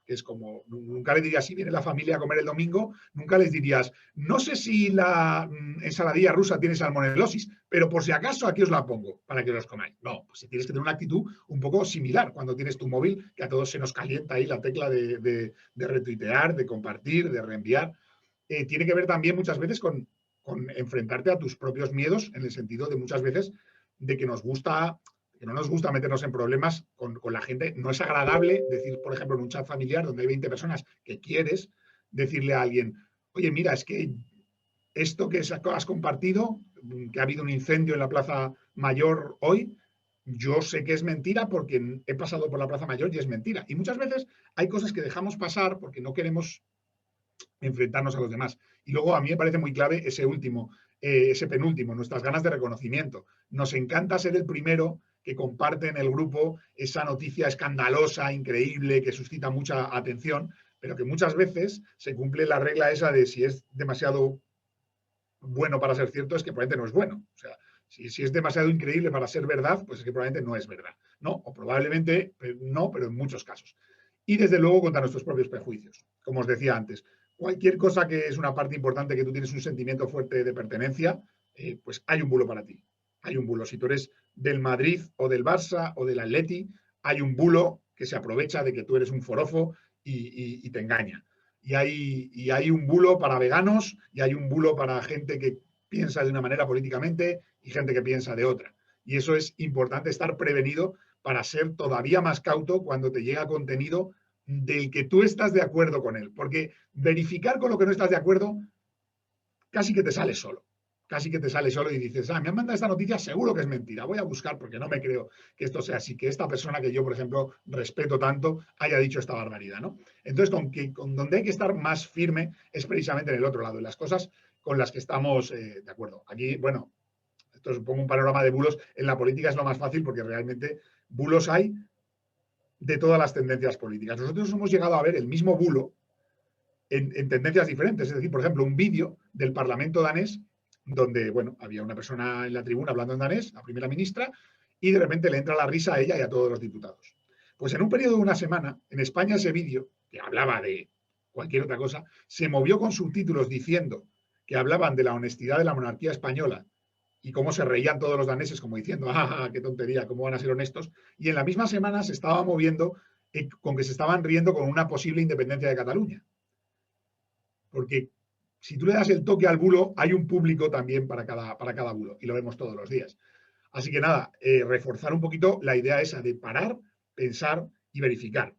Que es como, nunca le dirías si viene la familia a comer el domingo, nunca les dirías, no sé si la ensaladilla rusa tiene salmonelosis, pero por si acaso aquí os la pongo para que los comáis. No, pues si tienes que tener una actitud un poco similar cuando tienes tu móvil, que a todos se nos calienta ahí la tecla de retuitear, de compartir, de reenviar. Tiene que ver también muchas veces con enfrentarte a tus propios miedos, en el sentido de muchas veces de que no nos gusta meternos en problemas con la gente. No es agradable decir, por ejemplo, en un chat familiar donde hay 20 personas que quieres, decirle a alguien, oye, mira, es que esto que has compartido, que ha habido un incendio en la Plaza Mayor hoy, yo sé que es mentira porque he pasado por la Plaza Mayor y es mentira. Y muchas veces hay cosas que dejamos pasar porque no queremos enfrentarnos a los demás. Y luego a mí me parece muy clave ese penúltimo, nuestras ganas de reconocimiento. Nos encanta ser el primero que comparte en el grupo esa noticia escandalosa, increíble, que suscita mucha atención, pero que muchas veces se cumple la regla esa de si es demasiado bueno para ser cierto, es que probablemente no es bueno. O sea, si es demasiado increíble para ser verdad, pues es que probablemente no es verdad. ¿No? O probablemente no, pero en muchos casos. Y desde luego contra nuestros propios prejuicios. Como os decía antes, cualquier cosa que es una parte importante, que tú tienes un sentimiento fuerte de pertenencia, pues hay un bulo para ti. Hay un bulo. Si tú eres del Madrid o del Barça o del Atleti, hay un bulo que se aprovecha de que tú eres un forofo y te engaña. Y hay un bulo para veganos y hay un bulo para gente que piensa de una manera políticamente y gente que piensa de otra. Y eso es importante, estar prevenido para ser todavía más cauto cuando te llega contenido del que tú estás de acuerdo con él, porque verificar con lo que no estás de acuerdo casi que te sale solo. Casi que te sale solo y dices, me han mandado esta noticia, seguro que es mentira, voy a buscar porque no me creo que esto sea así, que esta persona que yo, por ejemplo, respeto tanto, haya dicho esta barbaridad, ¿no? Entonces, con donde hay que estar más firme es precisamente en el otro lado, en las cosas con las que estamos de acuerdo. Aquí, bueno, esto es pongo un panorama de bulos, en la política es lo más fácil porque realmente bulos hay de todas las tendencias políticas. Nosotros hemos llegado a ver el mismo bulo en tendencias diferentes, es decir, por ejemplo, un vídeo del Parlamento danés donde, bueno, había una persona en la tribuna hablando en danés, la primera ministra, y de repente le entra la risa a ella y a todos los diputados. Pues en un periodo de una semana, en España ese vídeo, que hablaba de cualquier otra cosa, se movió con subtítulos diciendo que hablaban de la honestidad de la monarquía española y cómo se reían todos los daneses, como diciendo, qué tontería, cómo van a ser honestos. Y en la misma semana se estaba moviendo con que se estaban riendo con una posible independencia de Cataluña. Porque si tú le das el toque al bulo, hay un público también para cada bulo, y lo vemos todos los días. Así que nada, reforzar un poquito la idea esa de parar, pensar y verificar.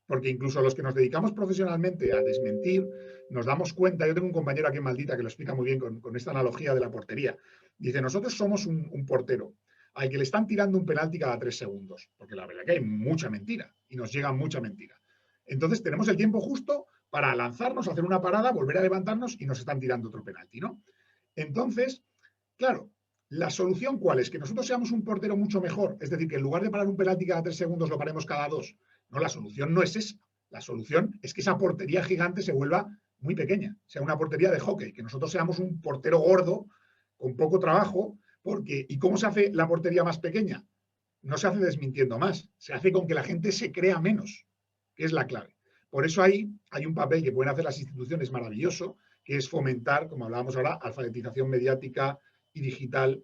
Porque incluso los que nos dedicamos profesionalmente a desmentir, nos damos cuenta, yo tengo un compañero aquí en Maldita que lo explica muy bien con esta analogía de la portería. Dice, nosotros somos un portero al que le están tirando un penalti cada 3 segundos, porque la verdad que hay mucha mentira y nos llega mucha mentira. Entonces tenemos el tiempo justo para lanzarnos, hacer una parada, volver a levantarnos y nos están tirando otro penalti, ¿no? Entonces, claro, ¿la solución cuál es? Que nosotros seamos un portero mucho mejor, es decir, que en lugar de parar un penalti cada 3 segundos lo paremos cada 2. No, la solución no es esa. La solución es que esa portería gigante se vuelva muy pequeña, sea una portería de hockey, que nosotros seamos un portero gordo, con poco trabajo, porque ¿y cómo se hace la portería más pequeña? No se hace desmintiendo más, se hace con que la gente se crea menos, que es la clave. Por eso ahí hay un papel que pueden hacer las instituciones maravilloso, que es fomentar, como hablábamos ahora, alfabetización mediática y digital,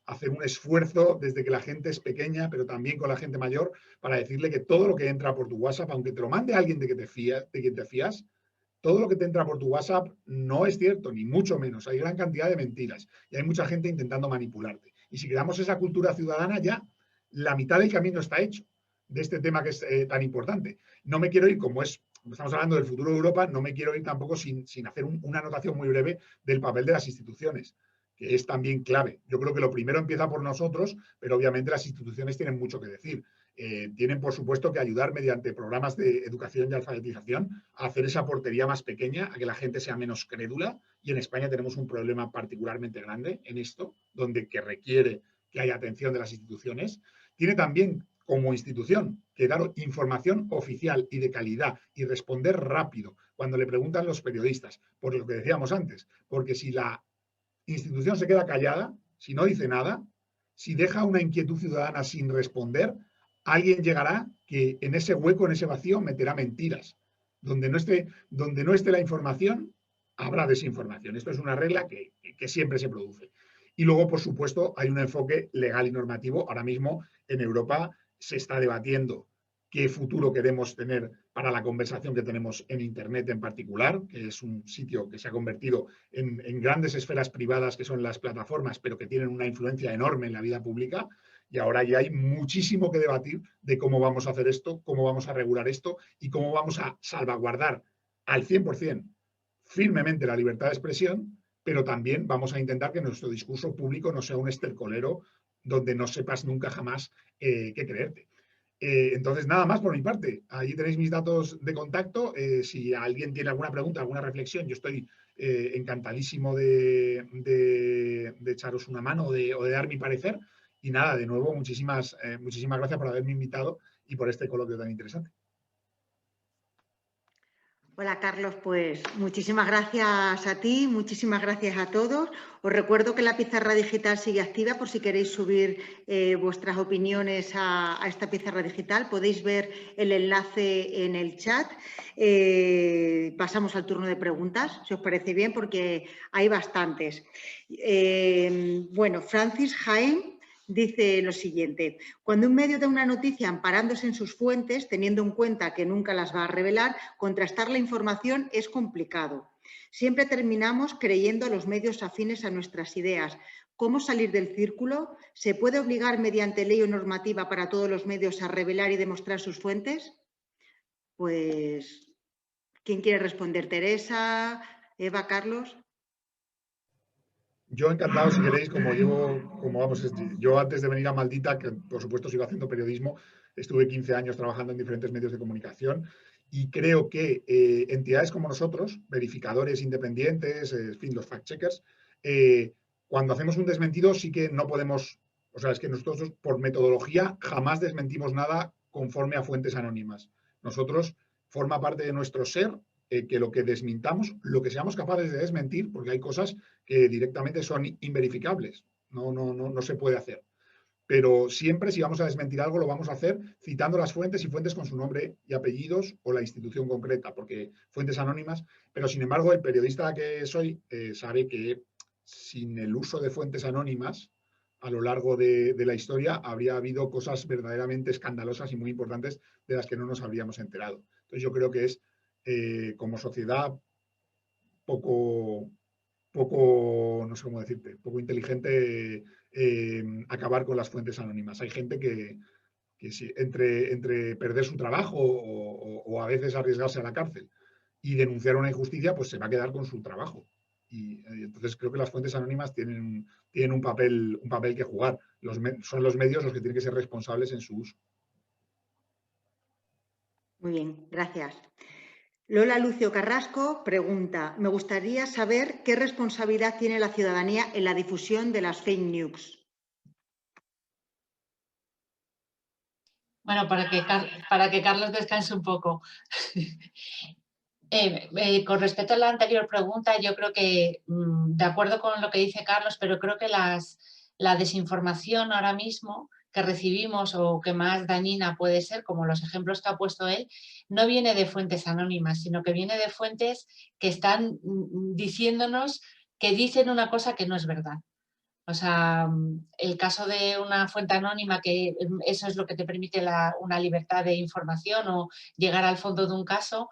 hacer un esfuerzo desde que la gente es pequeña, pero también con la gente mayor, para decirle que todo lo que entra por tu WhatsApp, aunque te lo mande alguien de quien te fías, todo lo que te entra por tu WhatsApp no es cierto, ni mucho menos. Hay gran cantidad de mentiras y hay mucha gente intentando manipularte. Y si creamos esa cultura ciudadana, ya la mitad del camino está hecho de este tema que es tan importante. No me quiero ir, como estamos hablando del futuro de Europa, no me quiero ir tampoco sin hacer una anotación muy breve del papel de las instituciones, que es también clave. Yo creo que lo primero empieza por nosotros, pero obviamente las instituciones tienen mucho que decir. Tienen, por supuesto, que ayudar mediante programas de educación y alfabetización a hacer esa portería más pequeña, a que la gente sea menos crédula. Y en España tenemos un problema particularmente grande en esto, que requiere que haya atención de las instituciones. Tiene también, como institución, que dar información oficial y de calidad y responder rápido cuando le preguntan los periodistas, por lo que decíamos antes. Porque si la institución se queda callada, si no dice nada, si deja una inquietud ciudadana sin responder, alguien llegará que en ese hueco, en ese vacío, meterá mentiras. Donde no esté la información, habrá desinformación. Esto es una regla que siempre se produce. Y luego, por supuesto, hay un enfoque legal y normativo. Ahora mismo en Europa se está debatiendo qué futuro queremos tener para la conversación que tenemos en Internet en particular, que es un sitio que se ha convertido en grandes esferas privadas que son las plataformas, pero que tienen una influencia enorme en la vida pública. Y ahora ya hay muchísimo que debatir de cómo vamos a hacer esto, cómo vamos a regular esto y cómo vamos a salvaguardar al 100% firmemente la libertad de expresión, pero también vamos a intentar que nuestro discurso público no sea un estercolero donde no sepas nunca jamás qué creerte. Entonces, nada más por mi parte. Allí tenéis mis datos de contacto. Si alguien tiene alguna pregunta, alguna reflexión, yo estoy encantadísimo de echaros una mano o de dar mi parecer. Y nada, de nuevo, muchísimas gracias por haberme invitado y por este coloquio tan interesante. Hola, Carlos, pues muchísimas gracias a ti, muchísimas gracias a todos. Os recuerdo que la pizarra digital sigue activa por si queréis subir vuestras opiniones a esta pizarra digital. Podéis ver el enlace en el chat. Pasamos al turno de preguntas, si os parece bien, porque hay bastantes. Bueno, Francis Jaén dice lo siguiente: cuando un medio da una noticia amparándose en sus fuentes, teniendo en cuenta que nunca las va a revelar, contrastar la información es complicado. Siempre terminamos creyendo a los medios afines a nuestras ideas. ¿Cómo salir del círculo? ¿Se puede obligar mediante ley o normativa para todos los medios a revelar y demostrar sus fuentes? Pues, ¿quién quiere responder? ¿Teresa, Eva, Carlos? Yo encantado, si queréis, yo antes de venir a Maldita, que por supuesto sigo haciendo periodismo, estuve 15 años trabajando en diferentes medios de comunicación y creo que entidades como nosotros, verificadores independientes, en fin, los fact-checkers, cuando hacemos un desmentido sí que no podemos, o sea, es que nosotros por metodología jamás desmentimos nada conforme a fuentes anónimas. Nosotros forma parte de nuestro ser que lo que desmintamos, lo que seamos capaces de desmentir, porque hay cosas que directamente son inverificables, no se puede hacer. Pero siempre si vamos a desmentir algo lo vamos a hacer citando las fuentes y fuentes con su nombre y apellidos o la institución concreta, porque fuentes anónimas, pero sin embargo el periodista que soy sabe que sin el uso de fuentes anónimas a lo largo de la historia habría habido cosas verdaderamente escandalosas y muy importantes de las que no nos habríamos enterado. Entonces yo creo que es como sociedad poco, no sé cómo decirte, poco inteligente acabar con las fuentes anónimas. Hay gente que sí, entre perder su trabajo o a veces arriesgarse a la cárcel y denunciar una injusticia, pues se va a quedar con su trabajo. Y entonces creo que las fuentes anónimas tienen un papel que jugar. Son los medios los que tienen que ser responsables en su uso. Muy bien, gracias. Lola Lucio Carrasco pregunta, me gustaría saber qué responsabilidad tiene la ciudadanía en la difusión de las fake news. Bueno, para que Carlos descanse un poco. Con respecto a la anterior pregunta, yo creo que, de acuerdo con lo que dice Carlos, pero creo que la desinformación ahora mismo que recibimos o que más dañina puede ser, como los ejemplos que ha puesto él, no viene de fuentes anónimas, sino que viene de fuentes que están diciéndonos que dicen una cosa que no es verdad. O sea, el caso de una fuente anónima, que eso es lo que te permite una libertad de información o llegar al fondo de un caso,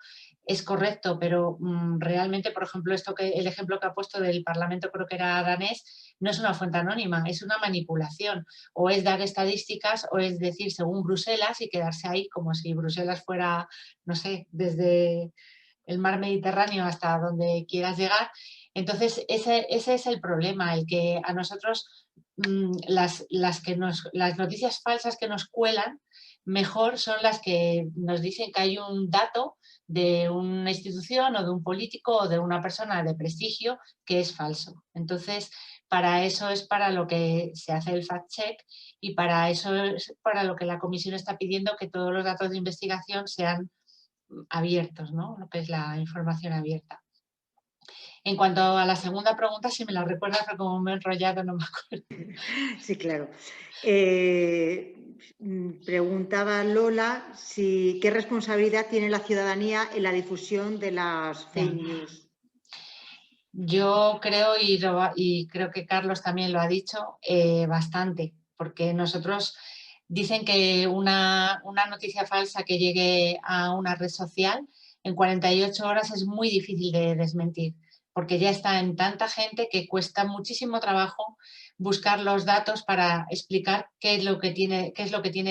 es correcto, pero realmente, por ejemplo, el ejemplo que ha puesto del Parlamento, creo que era danés, no es una fuente anónima, es una manipulación. O es dar estadísticas o es decir según Bruselas y quedarse ahí como si Bruselas fuera, no sé, desde el mar Mediterráneo hasta donde quieras llegar. Entonces, ese es el problema, el que a nosotros las noticias falsas que nos cuelan mejor son las que nos dicen que hay un dato de una institución o de un político o de una persona de prestigio que es falso. Entonces, para eso es para lo que se hace el fact-check y para eso es para lo que la comisión está pidiendo que todos los datos de investigación sean abiertos, ¿no? Lo que es la información abierta. En cuanto a la segunda pregunta, si me la recuerdas, porque como me he enrollado no me acuerdo. Sí, claro. Preguntaba Lola qué responsabilidad tiene la ciudadanía en la difusión de las fake news. Yo creo, y creo que Carlos también lo ha dicho, bastante, porque nosotros dicen que una noticia falsa que llegue a una red social en 48 horas es muy difícil de desmentir, porque ya está en tanta gente que cuesta muchísimo trabajo buscar los datos para explicar qué es lo que tiene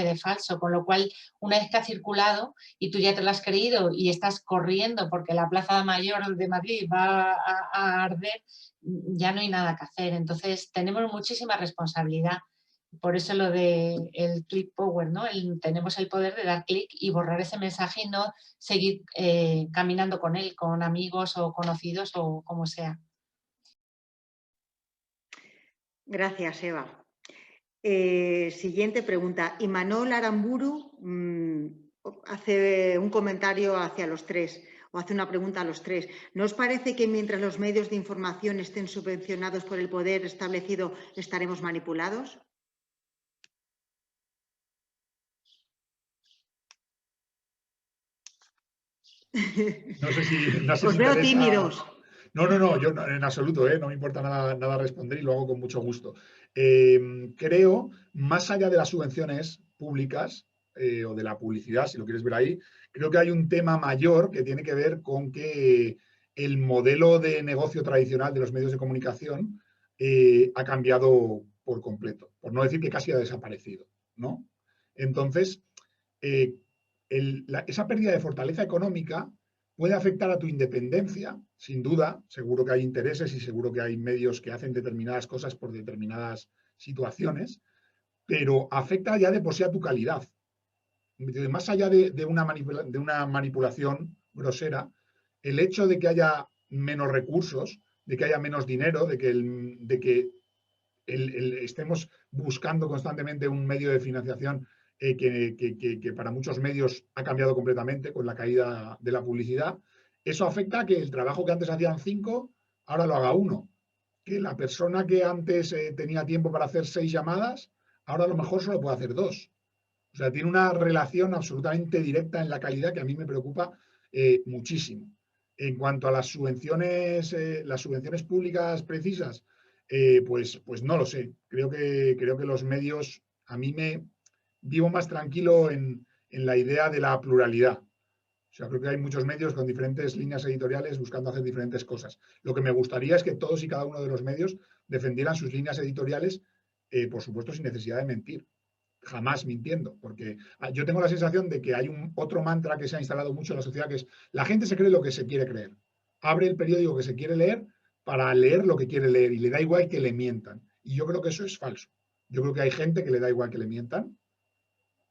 de falso, con lo cual una vez que ha circulado y tú ya te lo has creído y estás corriendo porque la Plaza Mayor de Madrid va a arder, ya no hay nada que hacer. Entonces tenemos muchísima responsabilidad. Por eso lo del click power, ¿no? Tenemos el poder de dar clic y borrar ese mensaje y no seguir caminando con él, con amigos o conocidos o como sea. Gracias, Eva. Siguiente pregunta. Imanol Aramburu hace un comentario hacia los tres, o hace una pregunta a los tres. ¿No os parece que mientras los medios de información estén subvencionados por el poder establecido, estaremos manipulados? No sé si os veo tímidos. No, yo en absoluto, no me importa nada responder y lo hago con mucho gusto. Creo, más allá de las subvenciones públicas o de la publicidad, si lo quieres ver ahí, creo que hay un tema mayor que tiene que ver con que el modelo de negocio tradicional de los medios de comunicación ha cambiado por completo, por no decir que casi ha desaparecido, ¿no? Entonces, esa pérdida de fortaleza económica puede afectar a tu independencia, sin duda. Seguro que hay intereses y seguro que hay medios que hacen determinadas cosas por determinadas situaciones, pero afecta ya de por sí a tu calidad. Más allá de una manipulación grosera, el hecho de que haya menos recursos, de que haya menos dinero, de que estemos buscando constantemente un medio de financiación que para muchos medios ha cambiado completamente con la caída de la publicidad, eso afecta a que el trabajo que antes hacían 5, ahora lo haga 1. Que la persona que antes tenía tiempo para hacer 6 llamadas, ahora a lo mejor solo puede hacer 2. O sea, tiene una relación absolutamente directa en la calidad que a mí me preocupa muchísimo. En cuanto a las subvenciones públicas precisas, pues no lo sé. Creo que los medios, a mí me vivo más tranquilo en la idea de la pluralidad. O sea, creo que hay muchos medios con diferentes líneas editoriales buscando hacer diferentes cosas. Lo que me gustaría es que todos y cada uno de los medios defendieran sus líneas editoriales, por supuesto, sin necesidad de mentir. Jamás mintiendo, porque yo tengo la sensación de que hay otro mantra que se ha instalado mucho en la sociedad, que es la gente se cree lo que se quiere creer. Abre el periódico que se quiere leer para leer lo que quiere leer y le da igual que le mientan. Y yo creo que eso es falso. Yo creo que hay gente que le da igual que le mientan,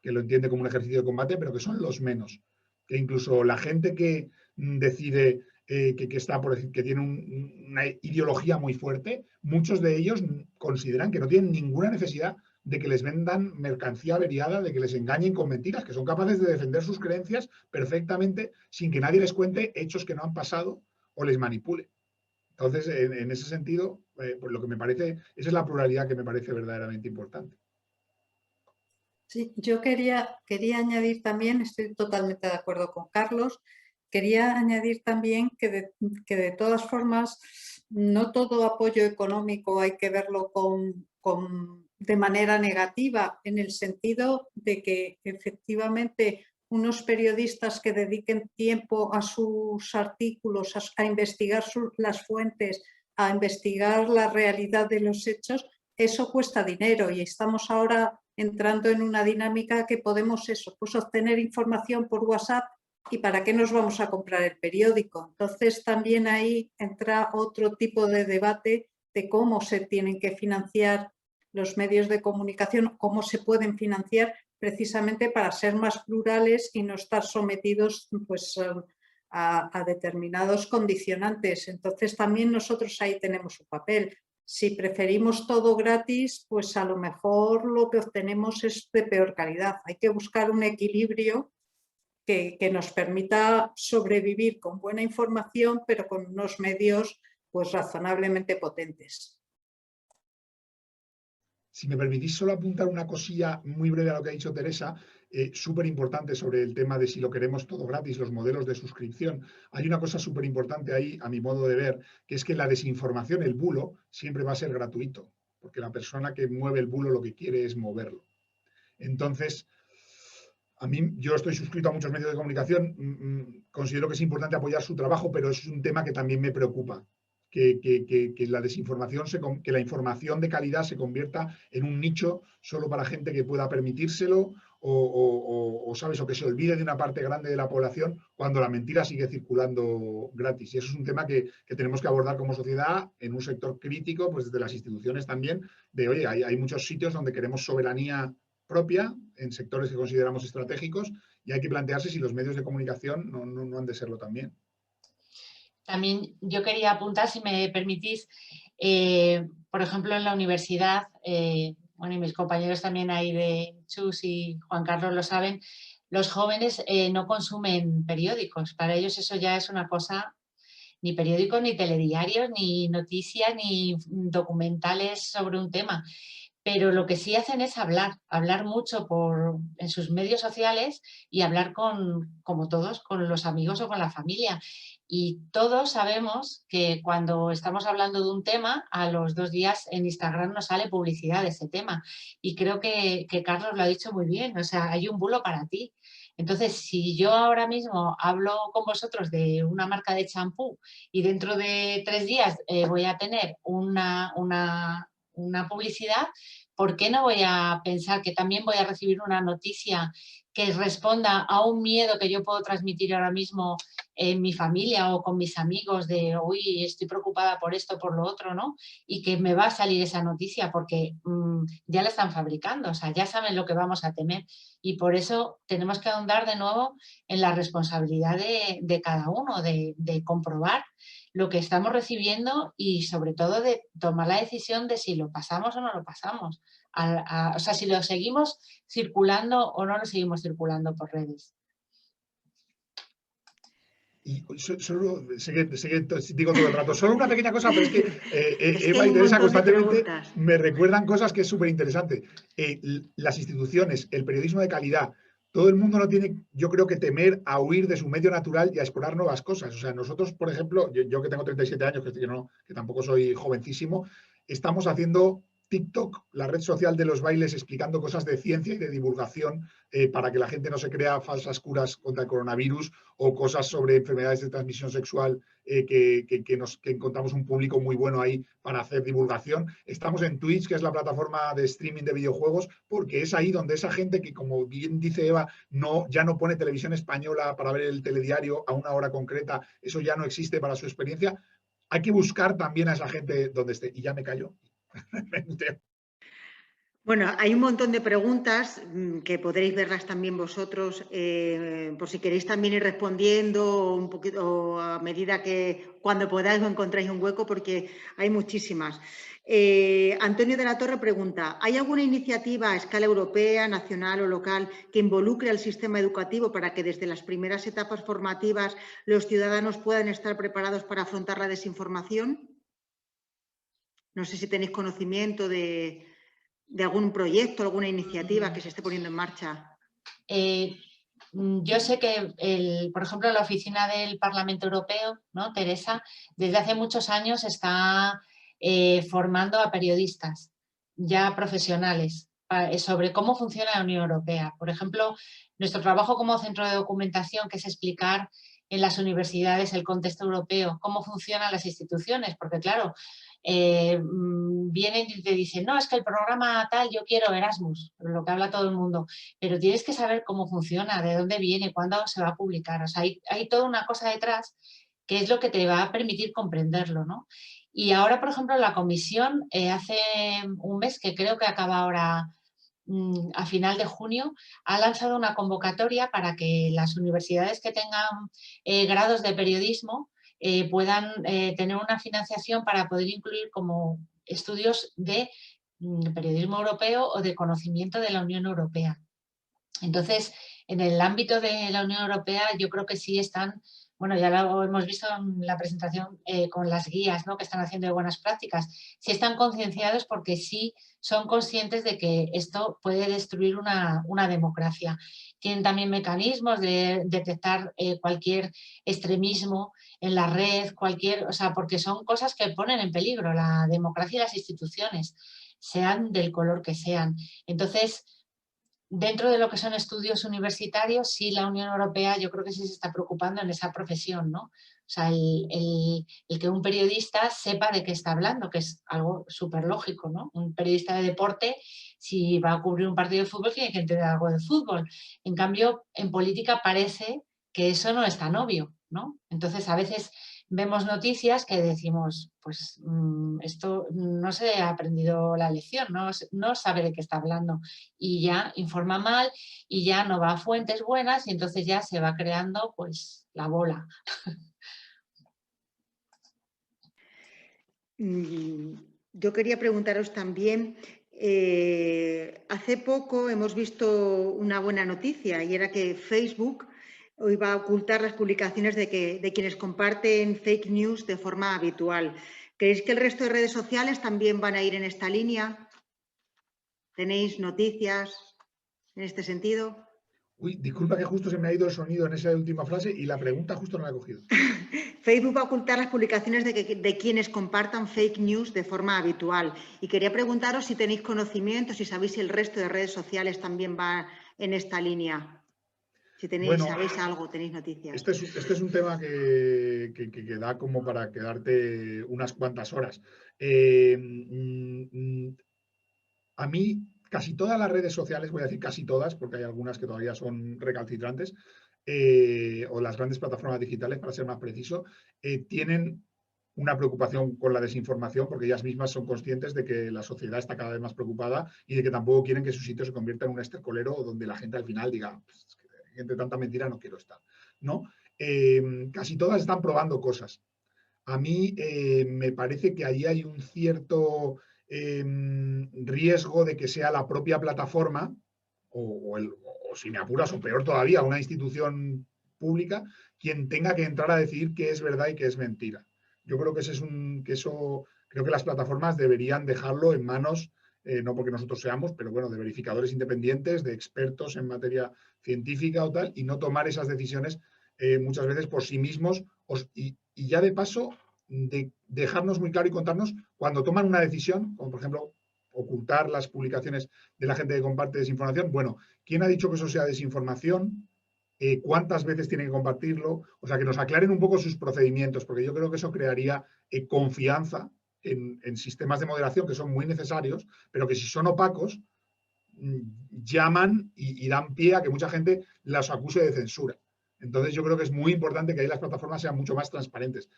que lo entiende como un ejercicio de combate, pero que son los menos. Que incluso la gente que decide que tiene una ideología muy fuerte, muchos de ellos consideran que no tienen ninguna necesidad de que les vendan mercancía averiada, de que les engañen con mentiras, que son capaces de defender sus creencias perfectamente sin que nadie les cuente hechos que no han pasado o les manipule. Entonces, en ese sentido, pues lo que me parece, esa es la pluralidad que me parece verdaderamente importante. Sí, yo quería añadir también, estoy totalmente de acuerdo con Carlos, quería añadir también que de todas formas no todo apoyo económico hay que verlo de manera negativa, en el sentido de que efectivamente unos periodistas que dediquen tiempo a sus artículos, a investigar las fuentes, a investigar la realidad de los hechos, eso cuesta dinero y estamos ahora entrando en una dinámica que podemos pues obtener información por WhatsApp y para qué nos vamos a comprar el periódico. Entonces también ahí entra otro tipo de debate de cómo se tienen que financiar los medios de comunicación, cómo se pueden financiar precisamente para ser más plurales y no estar sometidos pues, a determinados condicionantes. Entonces también nosotros ahí tenemos un papel. Si preferimos todo gratis, pues a lo mejor lo que obtenemos es de peor calidad. Hay que buscar un equilibrio que nos permita sobrevivir con buena información, pero con unos medios pues razonablemente potentes. Si me permitís solo apuntar una cosilla muy breve a lo que ha dicho Teresa, súper importante sobre el tema de si lo queremos todo gratis, los modelos de suscripción. Hay una cosa súper importante ahí, a mi modo de ver, que es que la desinformación, el bulo, siempre va a ser gratuito, porque la persona que mueve el bulo lo que quiere es moverlo. Entonces, yo estoy suscrito a muchos medios de comunicación, considero que es importante apoyar su trabajo, pero es un tema que también me preocupa. Que la desinformación, que la información de calidad se convierta en un nicho solo para gente que pueda permitírselo ¿sabes? O que se olvide de una parte grande de la población cuando la mentira sigue circulando gratis. Y eso es un tema que tenemos que abordar como sociedad en un sector crítico, pues desde las instituciones también, de oye, hay muchos sitios donde queremos soberanía propia en sectores que consideramos estratégicos y hay que plantearse si los medios de comunicación no han de serlo también. También yo quería apuntar, si me permitís, por ejemplo, en la universidad, bueno, y mis compañeros también ahí de Chus y Juan Carlos lo saben, los jóvenes no consumen periódicos. Para ellos eso ya es una cosa, ni periódicos, ni telediarios, ni noticias, ni documentales sobre un tema. Pero lo que sí hacen es hablar mucho en sus medios sociales y hablar como todos, con los amigos o con la familia. Y todos sabemos que cuando estamos hablando de un tema, a los 2 días en Instagram nos sale publicidad de ese tema. Y creo que Carlos lo ha dicho muy bien, o sea, hay un bulo para ti. Entonces, si yo ahora mismo hablo con vosotros de una marca de champú y dentro de 3 días voy a tener una publicidad, ¿por qué no voy a pensar que también voy a recibir una noticia que responda a un miedo que yo puedo transmitir ahora mismo en mi familia o con mis amigos de, uy, estoy preocupada por esto, por lo otro, ¿no? Y que me va a salir esa noticia porque ya la están fabricando, o sea, ya saben lo que vamos a temer. Y por eso tenemos que ahondar de nuevo en la responsabilidad de cada uno, de comprobar lo que estamos recibiendo y sobre todo de tomar la decisión de si lo pasamos o no lo pasamos. O sea, si lo seguimos circulando o no lo seguimos circulando por redes. Y solo, sé que digo todo el rato, solo una pequeña cosa, pero es que Es que Eva hay y un Teresa montón de constantemente preguntas. me recuerdan cosas que es súper interesante. Las instituciones, el periodismo de calidad, todo el mundo no tiene, yo creo, que temer a huir de su medio natural y a explorar nuevas cosas. O sea, nosotros, por ejemplo, yo que tengo 37 años, que tampoco soy jovencísimo, estamos haciendo TikTok, la red social de los bailes, explicando cosas de ciencia y de divulgación para que la gente no se crea falsas curas contra el coronavirus o cosas sobre enfermedades de transmisión sexual que encontramos un público muy bueno ahí para hacer divulgación. Estamos en Twitch, que es la plataforma de streaming de videojuegos, porque es ahí donde esa gente que, como bien dice Eva, ya no pone televisión española para ver el telediario a una hora concreta, eso ya no existe para su experiencia. Hay que buscar también a esa gente donde esté. Y ya me callo. Bueno, hay un montón de preguntas que podréis verlas también vosotros, por si queréis también ir respondiendo un poquito a medida que cuando podáis o encontráis un hueco, porque hay muchísimas. Antonio de la Torre pregunta, ¿hay alguna iniciativa a escala europea, nacional o local que involucre al sistema educativo para que desde las primeras etapas formativas los ciudadanos puedan estar preparados para afrontar la desinformación? No sé si tenéis conocimiento de algún proyecto, alguna iniciativa que se esté poniendo en marcha. Yo sé que, por ejemplo, la oficina del Parlamento Europeo, ¿no, Teresa? Desde hace muchos años está formando a periodistas ya profesionales sobre cómo funciona la Unión Europea. Por ejemplo, nuestro trabajo como centro de documentación, que es explicar en las universidades el contexto europeo, cómo funcionan las instituciones, porque claro, vienen y te dicen, no, es que el programa tal, yo quiero Erasmus, lo que habla todo el mundo, pero tienes que saber cómo funciona, de dónde viene, cuándo se va a publicar. O sea, hay toda una cosa detrás que es lo que te va a permitir comprenderlo, ¿no? Y ahora, por ejemplo, la comisión hace un mes, que creo que acaba ahora a final de junio, ha lanzado una convocatoria para que las universidades que tengan grados de periodismo puedan tener una financiación para poder incluir como estudios de periodismo europeo o de conocimiento de la Unión Europea. Entonces, en el ámbito de la Unión Europea, yo creo que sí están, bueno, ya lo hemos visto en la presentación con las guías, ¿no?, que están haciendo de buenas prácticas, sí están concienciados porque sí son conscientes de que esto puede destruir una democracia. Tienen también mecanismos de detectar cualquier extremismo en la red, o sea, porque son cosas que ponen en peligro la democracia y las instituciones, sean del color que sean. Entonces, dentro de lo que son estudios universitarios, sí, la Unión Europea yo creo que sí se está preocupando en esa profesión, ¿no? O sea, el que un periodista sepa de qué está hablando, que es algo súper lógico, ¿no? Un periodista de deporte, si va a cubrir un partido de fútbol, tiene que entender algo de fútbol. En cambio, en política parece que eso no es tan obvio, ¿no? Entonces, a veces vemos noticias que decimos, pues esto no se ha aprendido la lección, no sabe de qué está hablando y ya informa mal y ya no va a fuentes buenas y entonces ya se va creando pues la bola. Yo quería preguntaros también, hace poco hemos visto una buena noticia y era que Facebook iba a ocultar las publicaciones de quienes comparten fake news de forma habitual. ¿Creéis que el resto de redes sociales también van a ir en esta línea? ¿Tenéis noticias en este sentido? Uy, disculpa que justo se me ha ido el sonido en esa última frase y la pregunta justo no la he cogido. Facebook va a ocultar las publicaciones de quienes compartan fake news de forma habitual. Y quería preguntaros si tenéis conocimiento, si sabéis si el resto de redes sociales también va en esta línea. Si sabéis algo, tenéis noticias. Este es un tema que da como para quedarte unas cuantas horas. A mí casi todas las redes sociales, voy a decir casi todas, porque hay algunas que todavía son recalcitrantes, o las grandes plataformas digitales, para ser más preciso, tienen una preocupación con la desinformación, porque ellas mismas son conscientes de que la sociedad está cada vez más preocupada y de que tampoco quieren que su sitio se convierta en un estercolero donde la gente al final diga, pues, es que entre tanta mentira no quiero estar, ¿no? Casi todas están probando cosas. A mí me parece que ahí hay un cierto riesgo de que sea la propia plataforma, o si me apuras, o peor todavía, una institución pública, quien tenga que entrar a decidir qué es verdad y qué es mentira. Yo creo que creo que las plataformas deberían dejarlo en manos, no porque nosotros seamos, pero bueno, de verificadores independientes, de expertos en materia científica o tal, y no tomar esas decisiones muchas veces por sí mismos, y ya de paso dejarnos muy claro y contarnos cuando toman una decisión, como por ejemplo ocultar las publicaciones de la gente que comparte desinformación. Bueno, ¿quién ha dicho que eso sea desinformación? ¿Cuántas veces tiene que compartirlo? O sea, que nos aclaren un poco sus procedimientos, porque yo creo que eso crearía confianza en sistemas de moderación que son muy necesarios, pero que si son opacos, llaman y dan pie a que mucha gente las acuse de censura. Entonces yo creo que es muy importante que ahí las plataformas sean mucho más transparentes.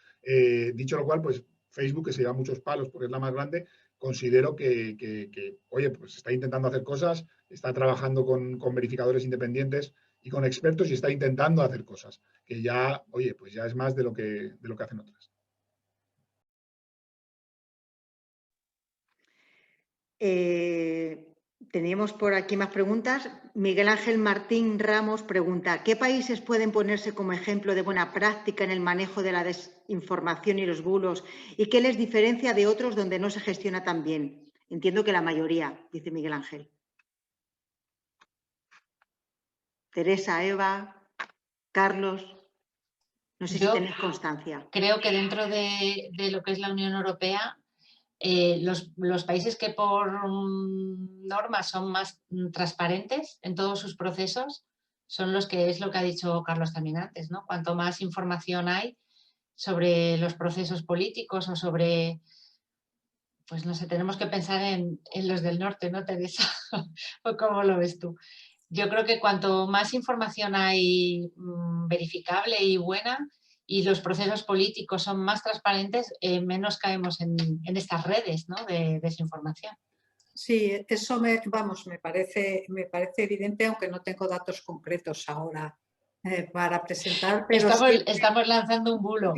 Dicho lo cual, pues Facebook, que se lleva muchos palos porque es la más grande, considero que oye, pues está intentando hacer cosas, está trabajando con verificadores independientes y con expertos y está intentando hacer cosas, que ya, oye, pues ya es más de lo que hacen otras. Teníamos por aquí más preguntas. Miguel Ángel Martín Ramos pregunta, ¿qué países pueden ponerse como ejemplo de buena práctica en el manejo de la desinformación y los bulos? ¿Y qué les diferencia de otros donde no se gestiona tan bien? Entiendo que la mayoría, dice Miguel Ángel. Teresa, Eva, Carlos, no sé si tenéis constancia. Creo que dentro de lo que es la Unión Europea, los países que por norma son más transparentes en todos sus procesos son los que, es lo que ha dicho Carlos también antes, ¿no? Cuanto más información hay sobre los procesos políticos o sobre, pues no sé, tenemos que pensar en los del norte, ¿no, Teresa? ¿O cómo lo ves tú? Yo creo que cuanto más información hay verificable y buena, y los procesos políticos son más transparentes, menos caemos en estas redes, ¿no?, de desinformación. Sí, eso me parece evidente, aunque no tengo datos concretos ahora para presentar. Pero estamos lanzando un bulo.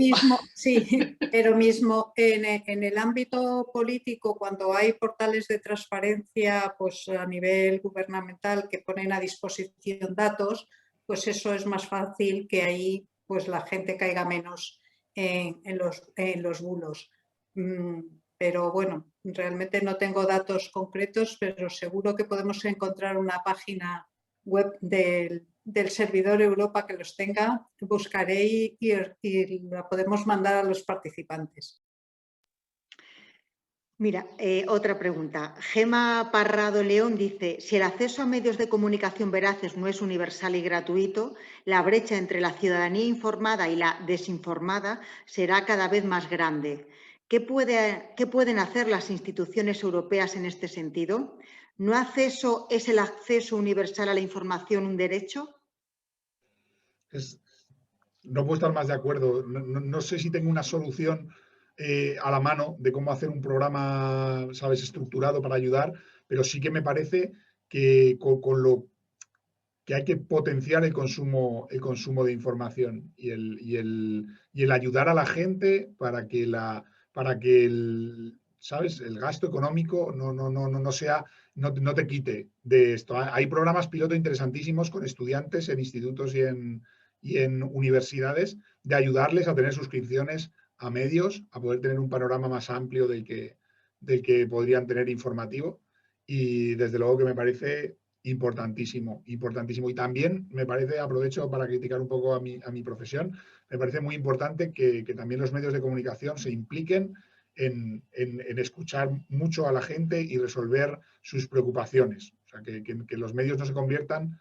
Sí, pero mismo en el ámbito político, cuando hay portales de transparencia pues, a nivel gubernamental que ponen a disposición datos, pues eso es más fácil que ahí pues, la gente caiga menos en los bulos. Pero bueno, realmente no tengo datos concretos, pero seguro que podemos encontrar una página web del servidor Europa que los tenga, buscaré y la podemos mandar a los participantes. Mira, otra pregunta. Gema Parrado León dice, si el acceso a medios de comunicación veraces no es universal y gratuito, la brecha entre la ciudadanía informada y la desinformada será cada vez más grande. ¿Qué pueden hacer las instituciones europeas en este sentido? ¿No es el acceso universal a la información un derecho? No puedo estar más de acuerdo. No sé si tengo una solución a la mano de cómo hacer un programa, sabes, estructurado para ayudar, pero sí que me parece que con lo que hay que potenciar el consumo de información y el ayudar a la gente para que el gasto económico no te quite de esto. Hay programas piloto interesantísimos con estudiantes en institutos y en universidades de ayudarles a tener suscripciones a medios, a poder tener un panorama más amplio del que podrían tener informativo. Y desde luego que me parece importantísimo, importantísimo. Y también me parece, aprovecho para criticar un poco a mi profesión, me parece muy importante que también los medios de comunicación se impliquen en escuchar mucho a la gente y resolver sus preocupaciones. O sea, que los medios no se conviertan,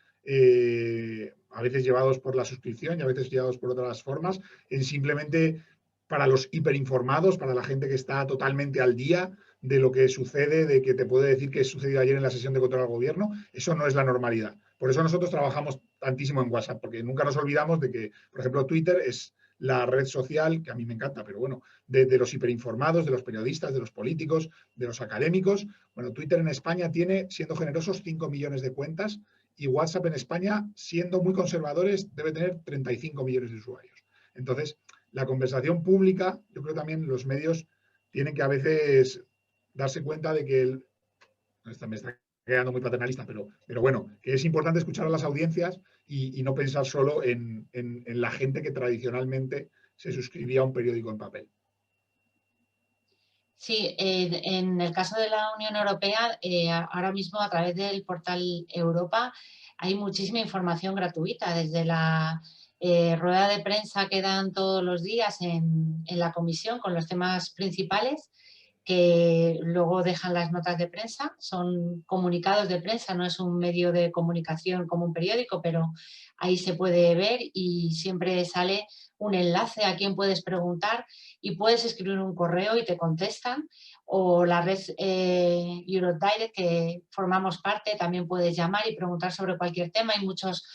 a veces llevados por la suscripción y a veces llevados por otras formas, en simplemente para los hiperinformados, para la gente que está totalmente al día de lo que sucede, de que te puede decir qué sucedió ayer en la sesión de control al gobierno. Eso no es la normalidad. Por eso nosotros trabajamos tantísimo en WhatsApp, porque nunca nos olvidamos de que, por ejemplo, Twitter es la red social, que a mí me encanta, pero bueno, de los hiperinformados, de los periodistas, de los políticos, de los académicos. Bueno, Twitter en España tiene, siendo generosos, 5 millones de cuentas, y WhatsApp en España, siendo muy conservadores, debe tener 35 millones de usuarios. Entonces, la conversación pública, yo creo también los medios tienen que a veces darse cuenta de que me está quedando muy paternalista, pero bueno, que es importante escuchar a las audiencias y no pensar solo en la gente que tradicionalmente se suscribía a un periódico en papel. Sí, en el caso de la Unión Europea, ahora mismo a través del portal Europa hay muchísima información gratuita, desde la rueda de prensa que dan todos los días en la comisión con los temas principales, que luego dejan las notas de prensa, son comunicados de prensa, no es un medio de comunicación como un periódico, pero ahí se puede ver y siempre sale un enlace a quien puedes preguntar y puedes escribir un correo y te contestan, o la red Eurodirect, que formamos parte, también puedes llamar y preguntar sobre cualquier tema. Hay muchos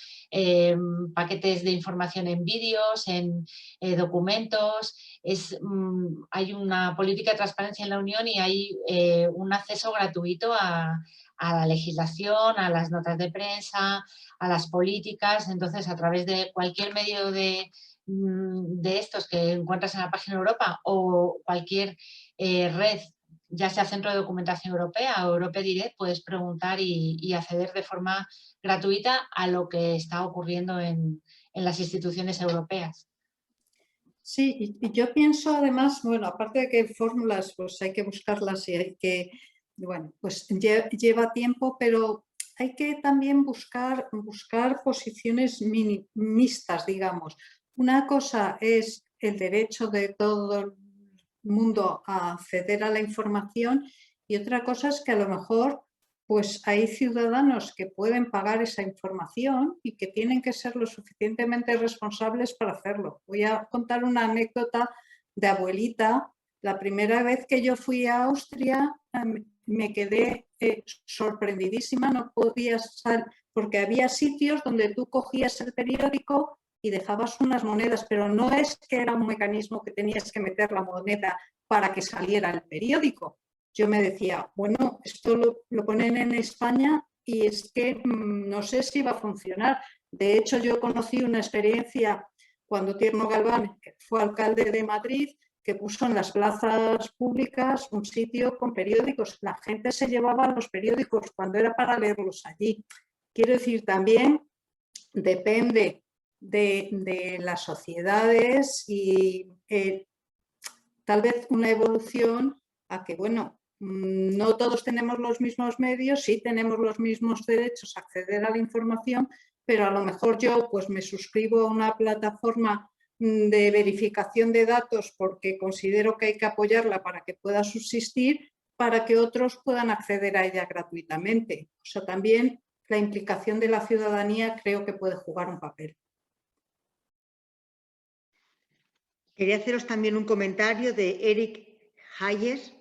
paquetes de información en vídeos, en documentos. Hay una política de transparencia en la Unión y hay un acceso gratuito a la legislación, a las notas de prensa, a las políticas. Entonces, a través de cualquier medio de estos que encuentras en la página Europa o cualquier red, ya sea Centro de Documentación Europea o Eurodirect, puedes preguntar y acceder de forma gratuita a lo que está ocurriendo en las instituciones europeas. Sí, y yo pienso además, bueno, aparte de que fórmulas pues hay que buscarlas y hay que, bueno, pues lleva tiempo, pero hay que también buscar posiciones mixtas, digamos. Una cosa es el derecho de todo el mundo a acceder a la información y otra cosa es que a lo mejor pues hay ciudadanos que pueden pagar esa información y que tienen que ser lo suficientemente responsables para hacerlo. Voy a contar una anécdota de abuelita. La primera vez que yo fui a Austria me quedé sorprendidísima, no podía salir, porque había sitios donde tú cogías el periódico y dejabas unas monedas, pero no es que era un mecanismo que tenías que meter la moneda para que saliera el periódico. Yo me decía, bueno, esto lo ponen en España y es que no sé si va a funcionar. De hecho, yo conocí una experiencia cuando Tierno Galván fue alcalde de Madrid, que puso en las plazas públicas un sitio con periódicos. La gente se llevaba los periódicos cuando era para leerlos allí. Quiero decir, también depende de las sociedades y tal vez una evolución a que, bueno, no todos tenemos los mismos medios, sí tenemos los mismos derechos a acceder a la información, pero a lo mejor yo pues me suscribo a una plataforma de verificación de datos porque considero que hay que apoyarla para que pueda subsistir, para que otros puedan acceder a ella gratuitamente. O sea, también la implicación de la ciudadanía creo que puede jugar un papel. Quería haceros también un comentario de Eric Hayes.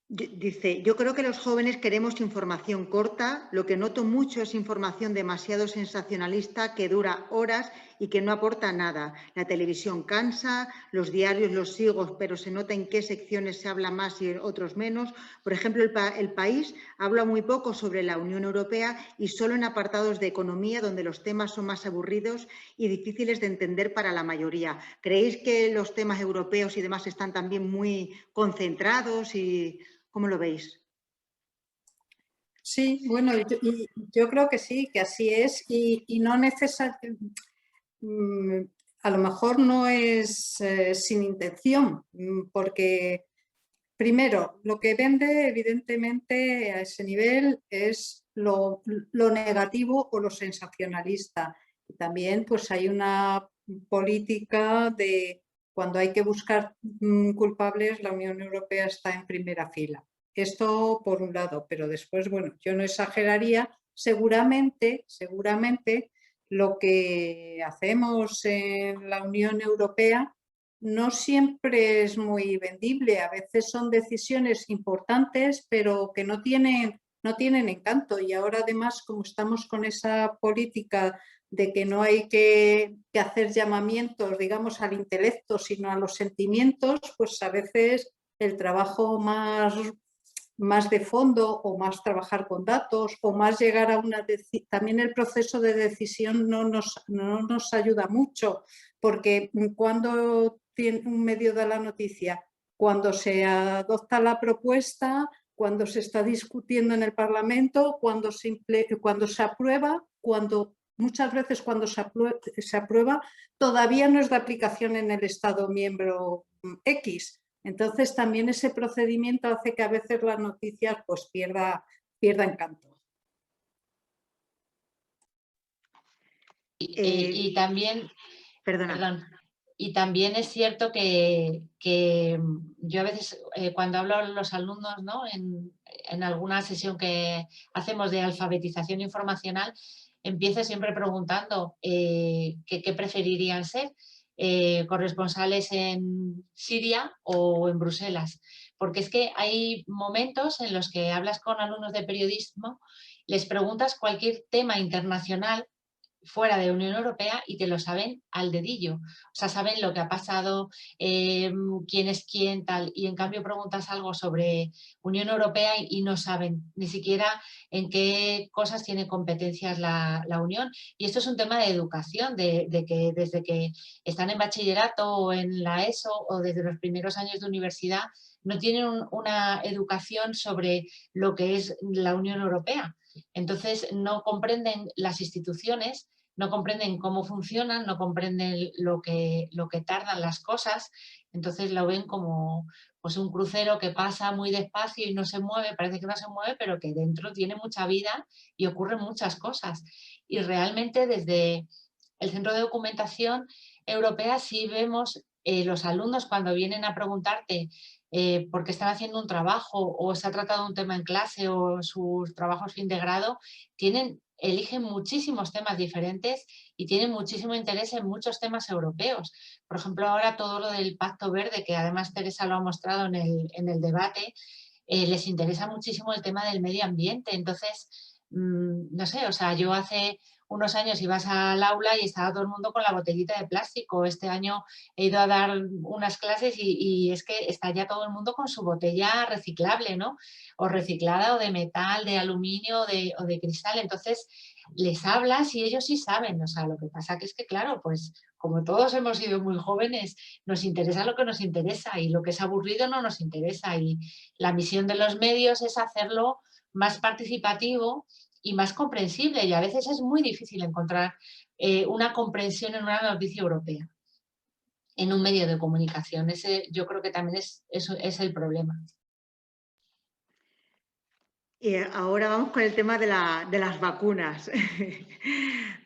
Dice, yo creo que los jóvenes queremos información corta, lo que noto mucho es información demasiado sensacionalista que dura horas y que no aporta nada. La televisión cansa, los diarios los sigo, pero se nota en qué secciones se habla más y en otros menos. Por ejemplo, El País habla muy poco sobre la Unión Europea y solo en apartados de economía donde los temas son más aburridos y difíciles de entender para la mayoría. ¿Creéis que los temas europeos y demás están también muy concentrados y cómo lo veis? Sí, bueno, yo creo que sí, que así es y no necesariamente, a lo mejor no es sin intención, porque primero, lo que vende evidentemente a ese nivel es lo negativo o lo sensacionalista. Y también pues hay una política de cuando hay que buscar culpables, la Unión Europea está en primera fila. Esto por un lado, pero después, bueno, yo no exageraría, seguramente lo que hacemos en la Unión Europea no siempre es muy vendible. A veces son decisiones importantes, pero que no tienen encanto. Y ahora además, como estamos con esa política de que no hay que hacer llamamientos, digamos, al intelecto, sino a los sentimientos, pues a veces el trabajo más de fondo o más trabajar con datos o más llegar a una decisión. También el proceso de decisión no nos ayuda mucho, porque cuando un medio da la noticia, cuando se adopta la propuesta, cuando se está discutiendo en el Parlamento, cuando se aprueba, muchas veces cuando se aprueba todavía no es de aplicación en el Estado miembro X. Entonces también ese procedimiento hace que a veces las noticias pues pierda encanto. Y también, Perdona. Y también es cierto que yo a veces cuando hablo a los alumnos, ¿no? en alguna sesión que hacemos de alfabetización informacional, empiezo siempre preguntando qué preferirían ser, corresponsales en Siria o en Bruselas. Porque es que hay momentos en los que hablas con alumnos de periodismo, les preguntas cualquier tema internacional fuera de Unión Europea y te lo saben al dedillo. O sea, saben lo que ha pasado, quién es quién, tal. Y en cambio preguntas algo sobre Unión Europea y no saben ni siquiera en qué cosas tiene competencias la Unión. Y esto es un tema de educación, de que desde que están en bachillerato o en la ESO o desde los primeros años de universidad no tienen una educación sobre lo que es la Unión Europea. Entonces no comprenden las instituciones, no comprenden cómo funcionan, no comprenden lo que tardan las cosas, entonces lo ven como pues, un crucero que pasa muy despacio y no se mueve, parece que no se mueve, pero que dentro tiene mucha vida y ocurren muchas cosas. Y realmente desde el Centro de Documentación Europea sí vemos los alumnos cuando vienen a preguntarte porque están haciendo un trabajo o se ha tratado un tema en clase o sus trabajos fin de grado, eligen muchísimos temas diferentes y tienen muchísimo interés en muchos temas europeos. Por ejemplo, ahora todo lo del Pacto Verde, que además Teresa lo ha mostrado en el debate, les interesa muchísimo el tema del medio ambiente. Entonces, no sé, o sea, yo hace unos años ibas al aula y estaba todo el mundo con la botellita de plástico. Este año he ido a dar unas clases y es que está ya todo el mundo con su botella reciclable, ¿no? O reciclada o de metal, de aluminio o de cristal. Entonces les hablas y ellos sí saben. O sea, lo que pasa que es que, claro, pues como todos hemos sido muy jóvenes, nos interesa lo que nos interesa y lo que es aburrido no nos interesa. Y la misión de los medios es hacerlo más participativo y más comprensible, y a veces es muy difícil encontrar una comprensión en una noticia europea, en un medio de comunicación. Ese yo creo que también es el problema. Y ahora vamos con el tema de las vacunas.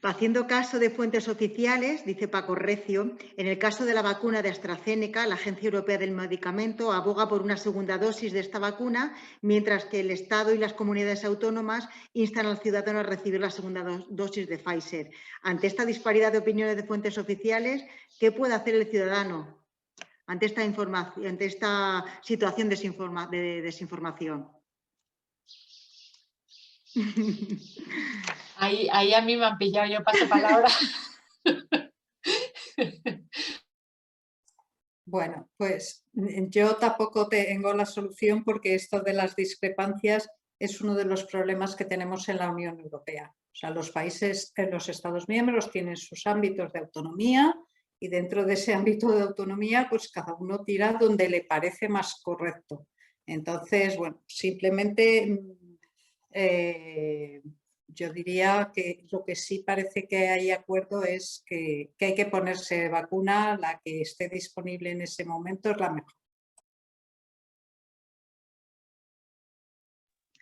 Haciendo caso de fuentes oficiales, dice Paco Recio, en el caso de la vacuna de AstraZeneca, la Agencia Europea del Medicamento aboga por una segunda dosis de esta vacuna, mientras que el Estado y las comunidades autónomas instan al ciudadano a recibir la segunda dosis de Pfizer. Ante esta disparidad de opiniones de fuentes oficiales, ¿qué puede hacer el ciudadano ante esta situación de desinformación? Ahí a mí me han pillado, yo paso palabra. Bueno, pues yo tampoco tengo la solución porque esto de las discrepancias es uno de los problemas que tenemos en la Unión Europea. O sea, los países, los Estados miembros tienen sus ámbitos de autonomía y dentro de ese ámbito de autonomía, pues cada uno tira donde le parece más correcto. Entonces, bueno, simplemente yo diría que lo que sí parece que hay acuerdo es que hay que ponerse vacuna, la que esté disponible en ese momento es la mejor.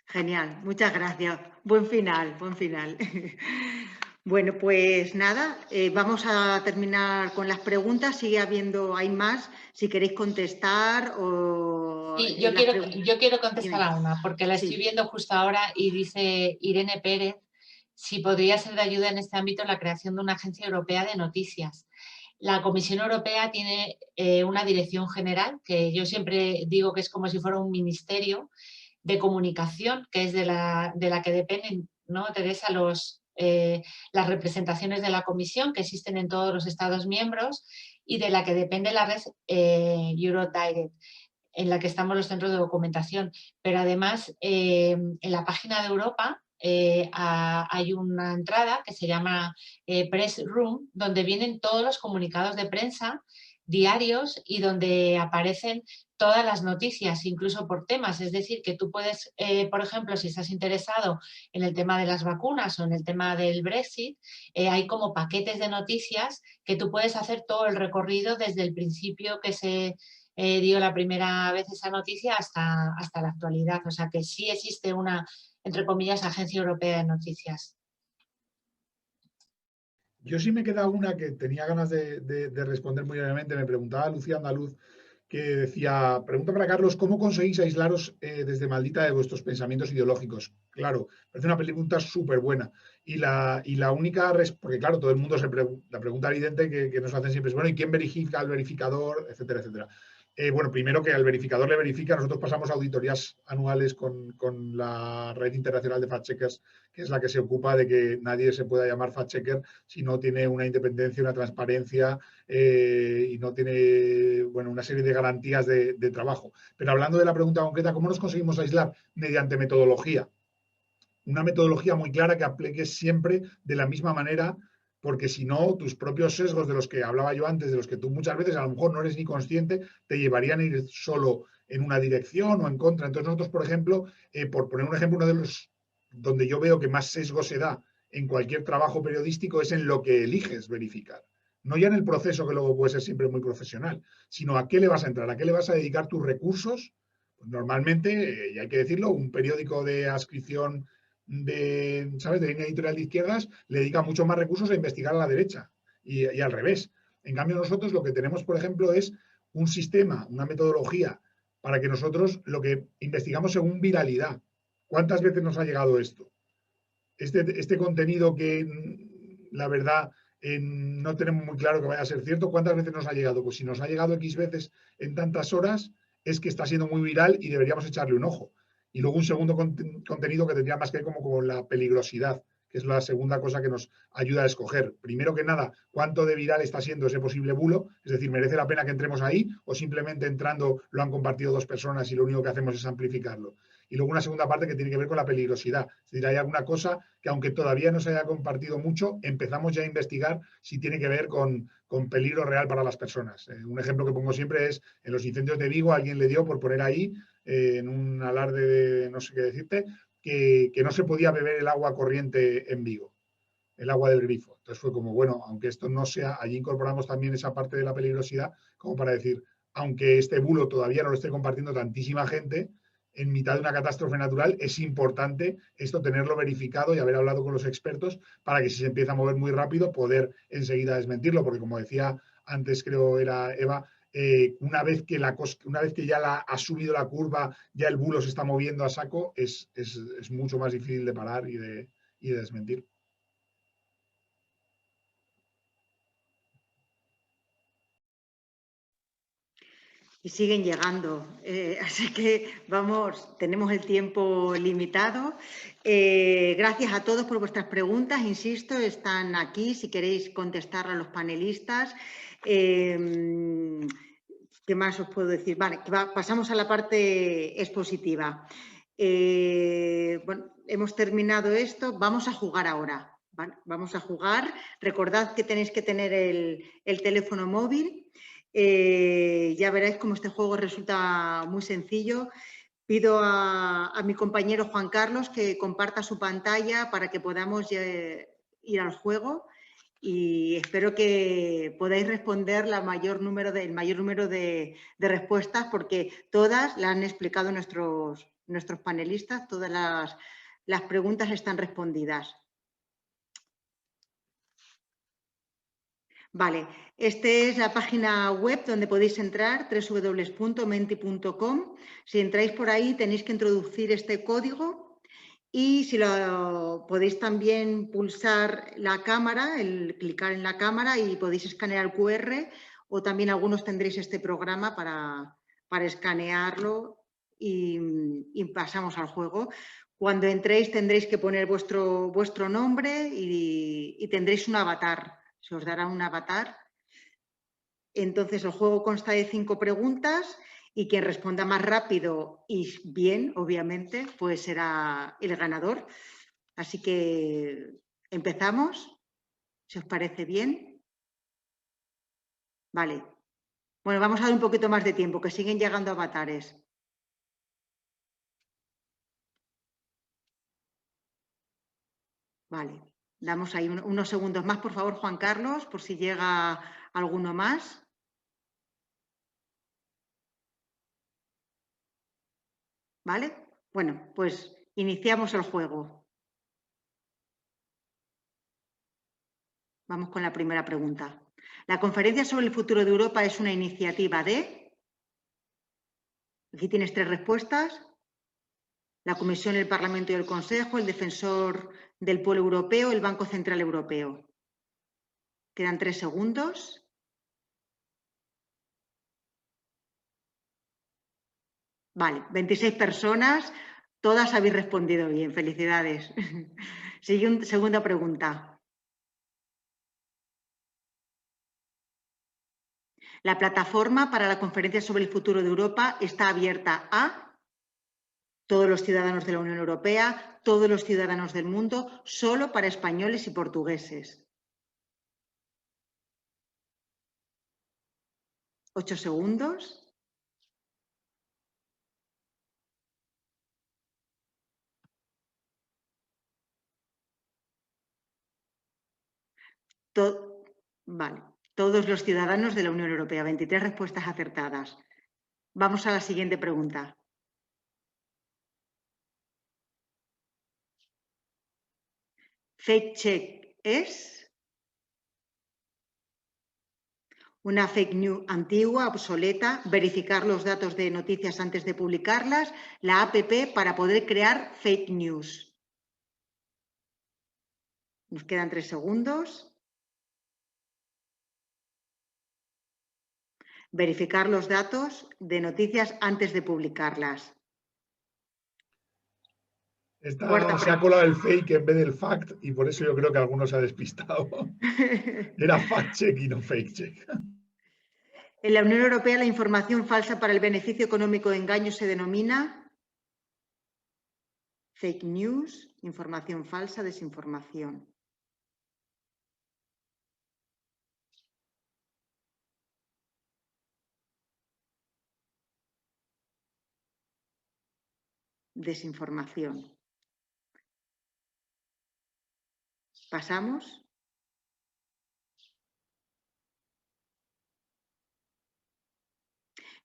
Genial, muchas gracias. Buen final, buen final. Bueno, pues nada, vamos a terminar con las preguntas. Sigue habiendo, hay más, si queréis contestar o... Sí, yo quiero contestar a una, porque la estoy viendo justo ahora y dice Irene Pérez si podría ser de ayuda en este ámbito la creación de una agencia europea de noticias. La Comisión Europea tiene una dirección general, que yo siempre digo que es como si fuera un ministerio de comunicación, que es de la que dependen, ¿no, Teresa?, las representaciones de la Comisión que existen en todos los Estados miembros y de la que depende la red Eurodirect, en la que estamos los centros de documentación. Pero además, en la página de Europa hay una entrada que se llama Press Room, donde vienen todos los comunicados de prensa diarios y donde aparecen todas las noticias, incluso por temas. Es decir, que tú puedes, por ejemplo, si estás interesado en el tema de las vacunas o en el tema del Brexit, hay como paquetes de noticias que tú puedes hacer todo el recorrido desde el principio que se dio la primera vez esa noticia hasta la actualidad. O sea que sí existe una, entre comillas, Agencia Europea de Noticias. Yo sí me queda una que tenía ganas de responder muy brevemente. Me preguntaba Lucía Andaluz, que decía, pregunta para Carlos, ¿cómo conseguís aislaros desde Maldita de vuestros pensamientos ideológicos? Claro, parece una pregunta súper buena. Y la única, porque claro, todo el mundo la pregunta evidente que nos hacen siempre es, bueno, ¿y quién verifica al verificador? Etcétera, etcétera. Bueno, primero que al verificador le verifica, nosotros pasamos auditorías anuales con la Red Internacional de Fact-Checkers, que es la que se ocupa de que nadie se pueda llamar fact-checker si no tiene una independencia, una transparencia y no tiene, bueno, una serie de garantías de trabajo. Pero hablando de la pregunta concreta, ¿cómo nos conseguimos aislar? Mediante metodología. Una metodología muy clara que apliques siempre de la misma manera, porque si no, tus propios sesgos de los que hablaba yo antes, de los que tú muchas veces a lo mejor no eres ni consciente, te llevarían a ir solo en una dirección o en contra. Entonces nosotros, por ejemplo, por poner un ejemplo, uno de los donde yo veo que más sesgo se da en cualquier trabajo periodístico es en lo que eliges verificar. No ya en el proceso, que luego puede ser siempre muy profesional, sino a qué le vas a entrar, a qué le vas a dedicar tus recursos. Pues normalmente, y hay que decirlo, un periódico de adscripción ¿sabes?, de línea editorial de izquierdas le dedica mucho más recursos a investigar a la derecha y al revés. En cambio, nosotros lo que tenemos, por ejemplo, es un sistema, una metodología para que nosotros lo que investigamos según viralidad. ¿Cuántas veces nos ha llegado esto? Este contenido que, la verdad, no tenemos muy claro que vaya a ser cierto, ¿cuántas veces nos ha llegado? Pues si nos ha llegado X veces en tantas horas, es que está siendo muy viral y deberíamos echarle un ojo. Y luego un segundo contenido que tendría más que ver como con la peligrosidad, que es la segunda cosa que nos ayuda a escoger. Primero que nada, cuánto de viral está siendo ese posible bulo, es decir, ¿merece la pena que entremos ahí o simplemente entrando lo han compartido 2 personas y lo único que hacemos es amplificarlo? Y luego una segunda parte que tiene que ver con la peligrosidad. Es decir, hay alguna cosa que aunque todavía no se haya compartido mucho, empezamos ya a investigar si tiene que ver con peligro real para las personas. Un ejemplo que pongo siempre es, en los incendios de Vigo, alguien le dio por poner ahí, en un alarde de no sé qué decirte, que no se podía beber el agua corriente en Vigo, el agua del grifo. Entonces fue como, bueno, aunque esto no sea, allí incorporamos también esa parte de la peligrosidad, como para decir, aunque este bulo todavía no lo esté compartiendo tantísima gente, en mitad de una catástrofe natural es importante esto tenerlo verificado y haber hablado con los expertos para que si se empieza a mover muy rápido poder enseguida desmentirlo, porque como decía antes, creo era Eva, una vez que ya ha subido la curva, ya el bulo se está moviendo a saco, es mucho más difícil de parar y de desmentir. Y siguen llegando, así que vamos, tenemos el tiempo limitado. Gracias a todos por vuestras preguntas, insisto, están aquí si queréis contestar a los panelistas. ¿Qué más os puedo decir? Vale, pasamos a la parte expositiva. Bueno, hemos terminado esto, vamos a jugar ahora. ¿Vale? Vamos a jugar. Recordad que tenéis que tener el teléfono móvil. Ya veréis cómo este juego resulta muy sencillo. Pido a mi compañero Juan Carlos que comparta su pantalla para que podamos ir al juego y espero que podáis responder el mayor número de respuestas, porque todas las han explicado nuestros panelistas, todas las preguntas están respondidas. Vale, esta es la página web donde podéis entrar, www.menti.com. Si entráis por ahí tenéis que introducir este código Y si podéis también pulsar la cámara, clicar en la cámara y podéis escanear el QR, o también algunos tendréis este programa para escanearlo y pasamos al juego. Cuando entréis tendréis que poner vuestro nombre y tendréis un avatar. Se os dará un avatar. Entonces el juego consta de 5 preguntas y quien responda más rápido y bien, obviamente, pues será el ganador. Así que empezamos, si os parece bien. Vale. Bueno, vamos a dar un poquito más de tiempo, que siguen llegando avatares. Vale, damos ahí unos segundos más, por favor, Juan Carlos, por si llega alguno más. ¿Vale? Bueno, pues iniciamos el juego. Vamos con la primera pregunta. La Conferencia sobre el Futuro de Europa es una iniciativa de... Aquí tienes 3 respuestas. La Comisión, el Parlamento y el Consejo, el Defensor del Pueblo Europeo, el Banco Central Europeo. Quedan 3 segundos. Vale, 26 personas, todas habéis respondido bien, felicidades. Segunda pregunta. La plataforma para la Conferencia sobre el Futuro de Europa está abierta a todos los ciudadanos de la Unión Europea, todos los ciudadanos del mundo, solo para españoles y portugueses. 8 segundos. Vale. Todos los ciudadanos de la Unión Europea. 23 respuestas acertadas. Vamos a la siguiente pregunta. Fake check es una fake news antigua, obsoleta, verificar los datos de noticias antes de publicarlas, la APP para poder crear fake news. Nos quedan 3 segundos. Verificar los datos de noticias antes de publicarlas. Se ha colado el fake en vez del fact y por eso yo creo que algunos se ha despistado. Era fact check y no fake check. En la Unión Europea la información falsa para el beneficio económico de engaño se denomina fake news, información falsa, desinformación. Desinformación. ¿Pasamos?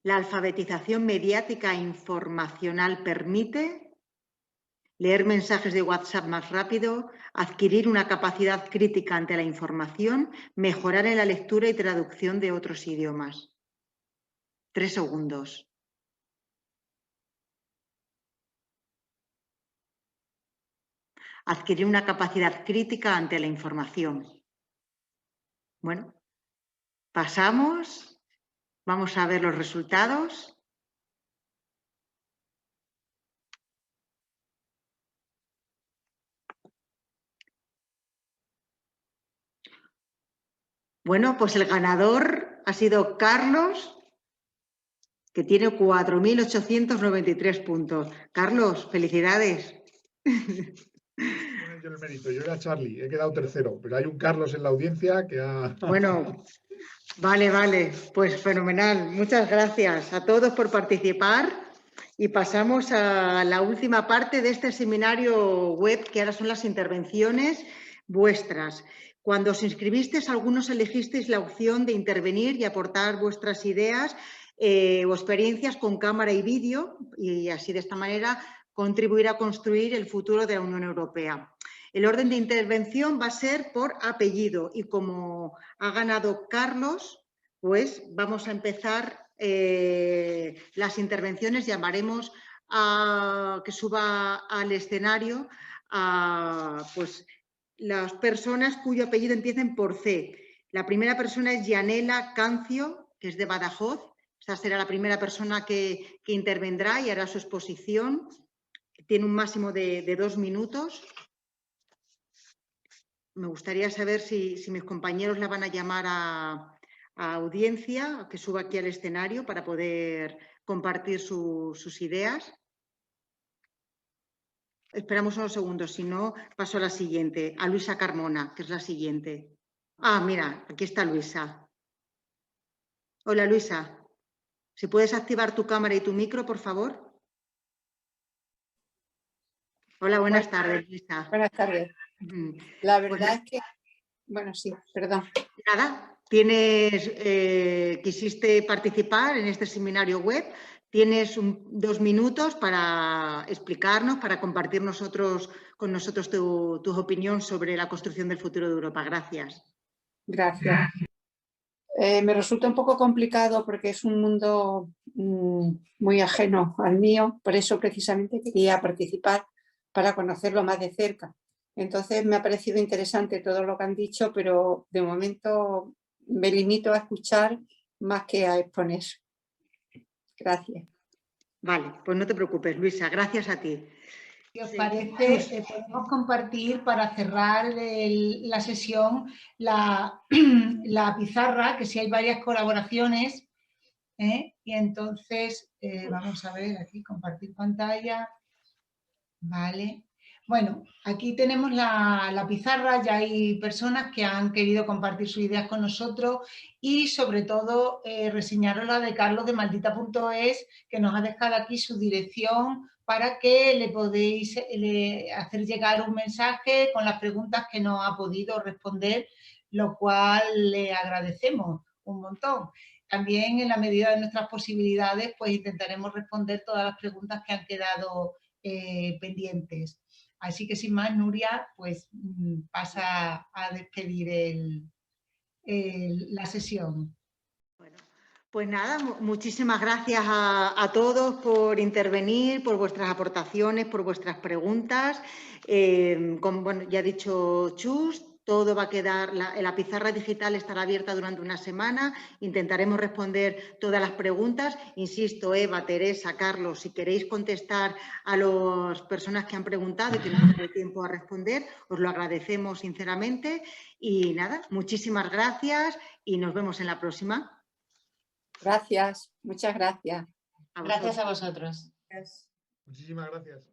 La alfabetización mediática e informacional permite leer mensajes de WhatsApp más rápido, adquirir una capacidad crítica ante la información, mejorar en la lectura y traducción de otros idiomas. 3 segundos. Adquirir una capacidad crítica ante la información. Bueno, pasamos. Vamos a ver los resultados. Bueno, pues el ganador ha sido Carlos, que tiene 4.893 puntos. Carlos, felicidades. Yo el mérito, yo era Charlie, he quedado tercero, pero hay un Carlos en la audiencia que ha... Bueno, vale, pues fenomenal. Muchas gracias a todos por participar y pasamos a la última parte de este seminario web, que ahora son las intervenciones vuestras. Cuando os inscribisteis, algunos elegisteis la opción de intervenir y aportar vuestras ideas o experiencias con cámara y vídeo y así de esta manera contribuir a construir el futuro de la Unión Europea. El orden de intervención va a ser por apellido y como ha ganado Carlos, pues vamos a empezar las intervenciones, llamaremos que suba al escenario a pues, las personas cuyo apellido empiecen por C. La primera persona es Yanela Cancio, que es de Badajoz. Esta será la primera persona que intervendrá y hará su exposición. Tiene un máximo de 2 minutos. Me gustaría saber si mis compañeros la van a llamar a audiencia, a que suba aquí al escenario para poder compartir sus ideas. Esperamos unos segundos, si no, paso a la siguiente, a Luisa Carmona, que es la siguiente. Ah, mira, aquí está Luisa. Hola, Luisa. Si puedes activar tu cámara y tu micro, por favor. Hola, buenas tardes, Luisa. Buenas tardes. La verdad es que, bueno, sí, perdón. Nada, quisiste participar en este seminario web. Tienes 2 minutos para explicarnos, para compartir con nosotros tu opinión sobre la construcción del futuro de Europa. Gracias. Gracias. Me resulta un poco complicado porque es un mundo muy ajeno al mío, por eso precisamente quería participar para conocerlo más de cerca. Entonces me ha parecido interesante todo lo que han dicho, pero de momento me limito a escuchar más que a exponer. Gracias. Vale, pues no te preocupes, Luisa, gracias a ti. Si os parece, podemos compartir para cerrar la sesión la pizarra, que si hay varias colaboraciones, y entonces vamos a ver aquí, compartir pantalla, vale. Bueno, aquí tenemos la pizarra, ya hay personas que han querido compartir sus ideas con nosotros y sobre todo reseñaros la de Carlos de Maldita.es, que nos ha dejado aquí su dirección para que le podéis hacer llegar un mensaje con las preguntas que no ha podido responder, lo cual le agradecemos un montón. También, en la medida de nuestras posibilidades, pues intentaremos responder todas las preguntas que han quedado pendientes. Así que, sin más, Nuria, pues pasa a despedir la sesión. Bueno, pues nada, muchísimas gracias a todos por intervenir, por vuestras aportaciones, por vuestras preguntas. Como bueno, ya ha dicho Chus, todo va a quedar, la pizarra digital estará abierta durante una semana. Intentaremos responder todas las preguntas. Insisto, Eva, Teresa, Carlos, si queréis contestar a las personas que han preguntado y que no tengo tiempo a responder, os lo agradecemos sinceramente. Y nada, muchísimas gracias y nos vemos en la próxima. Gracias, muchas gracias. Gracias a vosotros. Muchísimas gracias.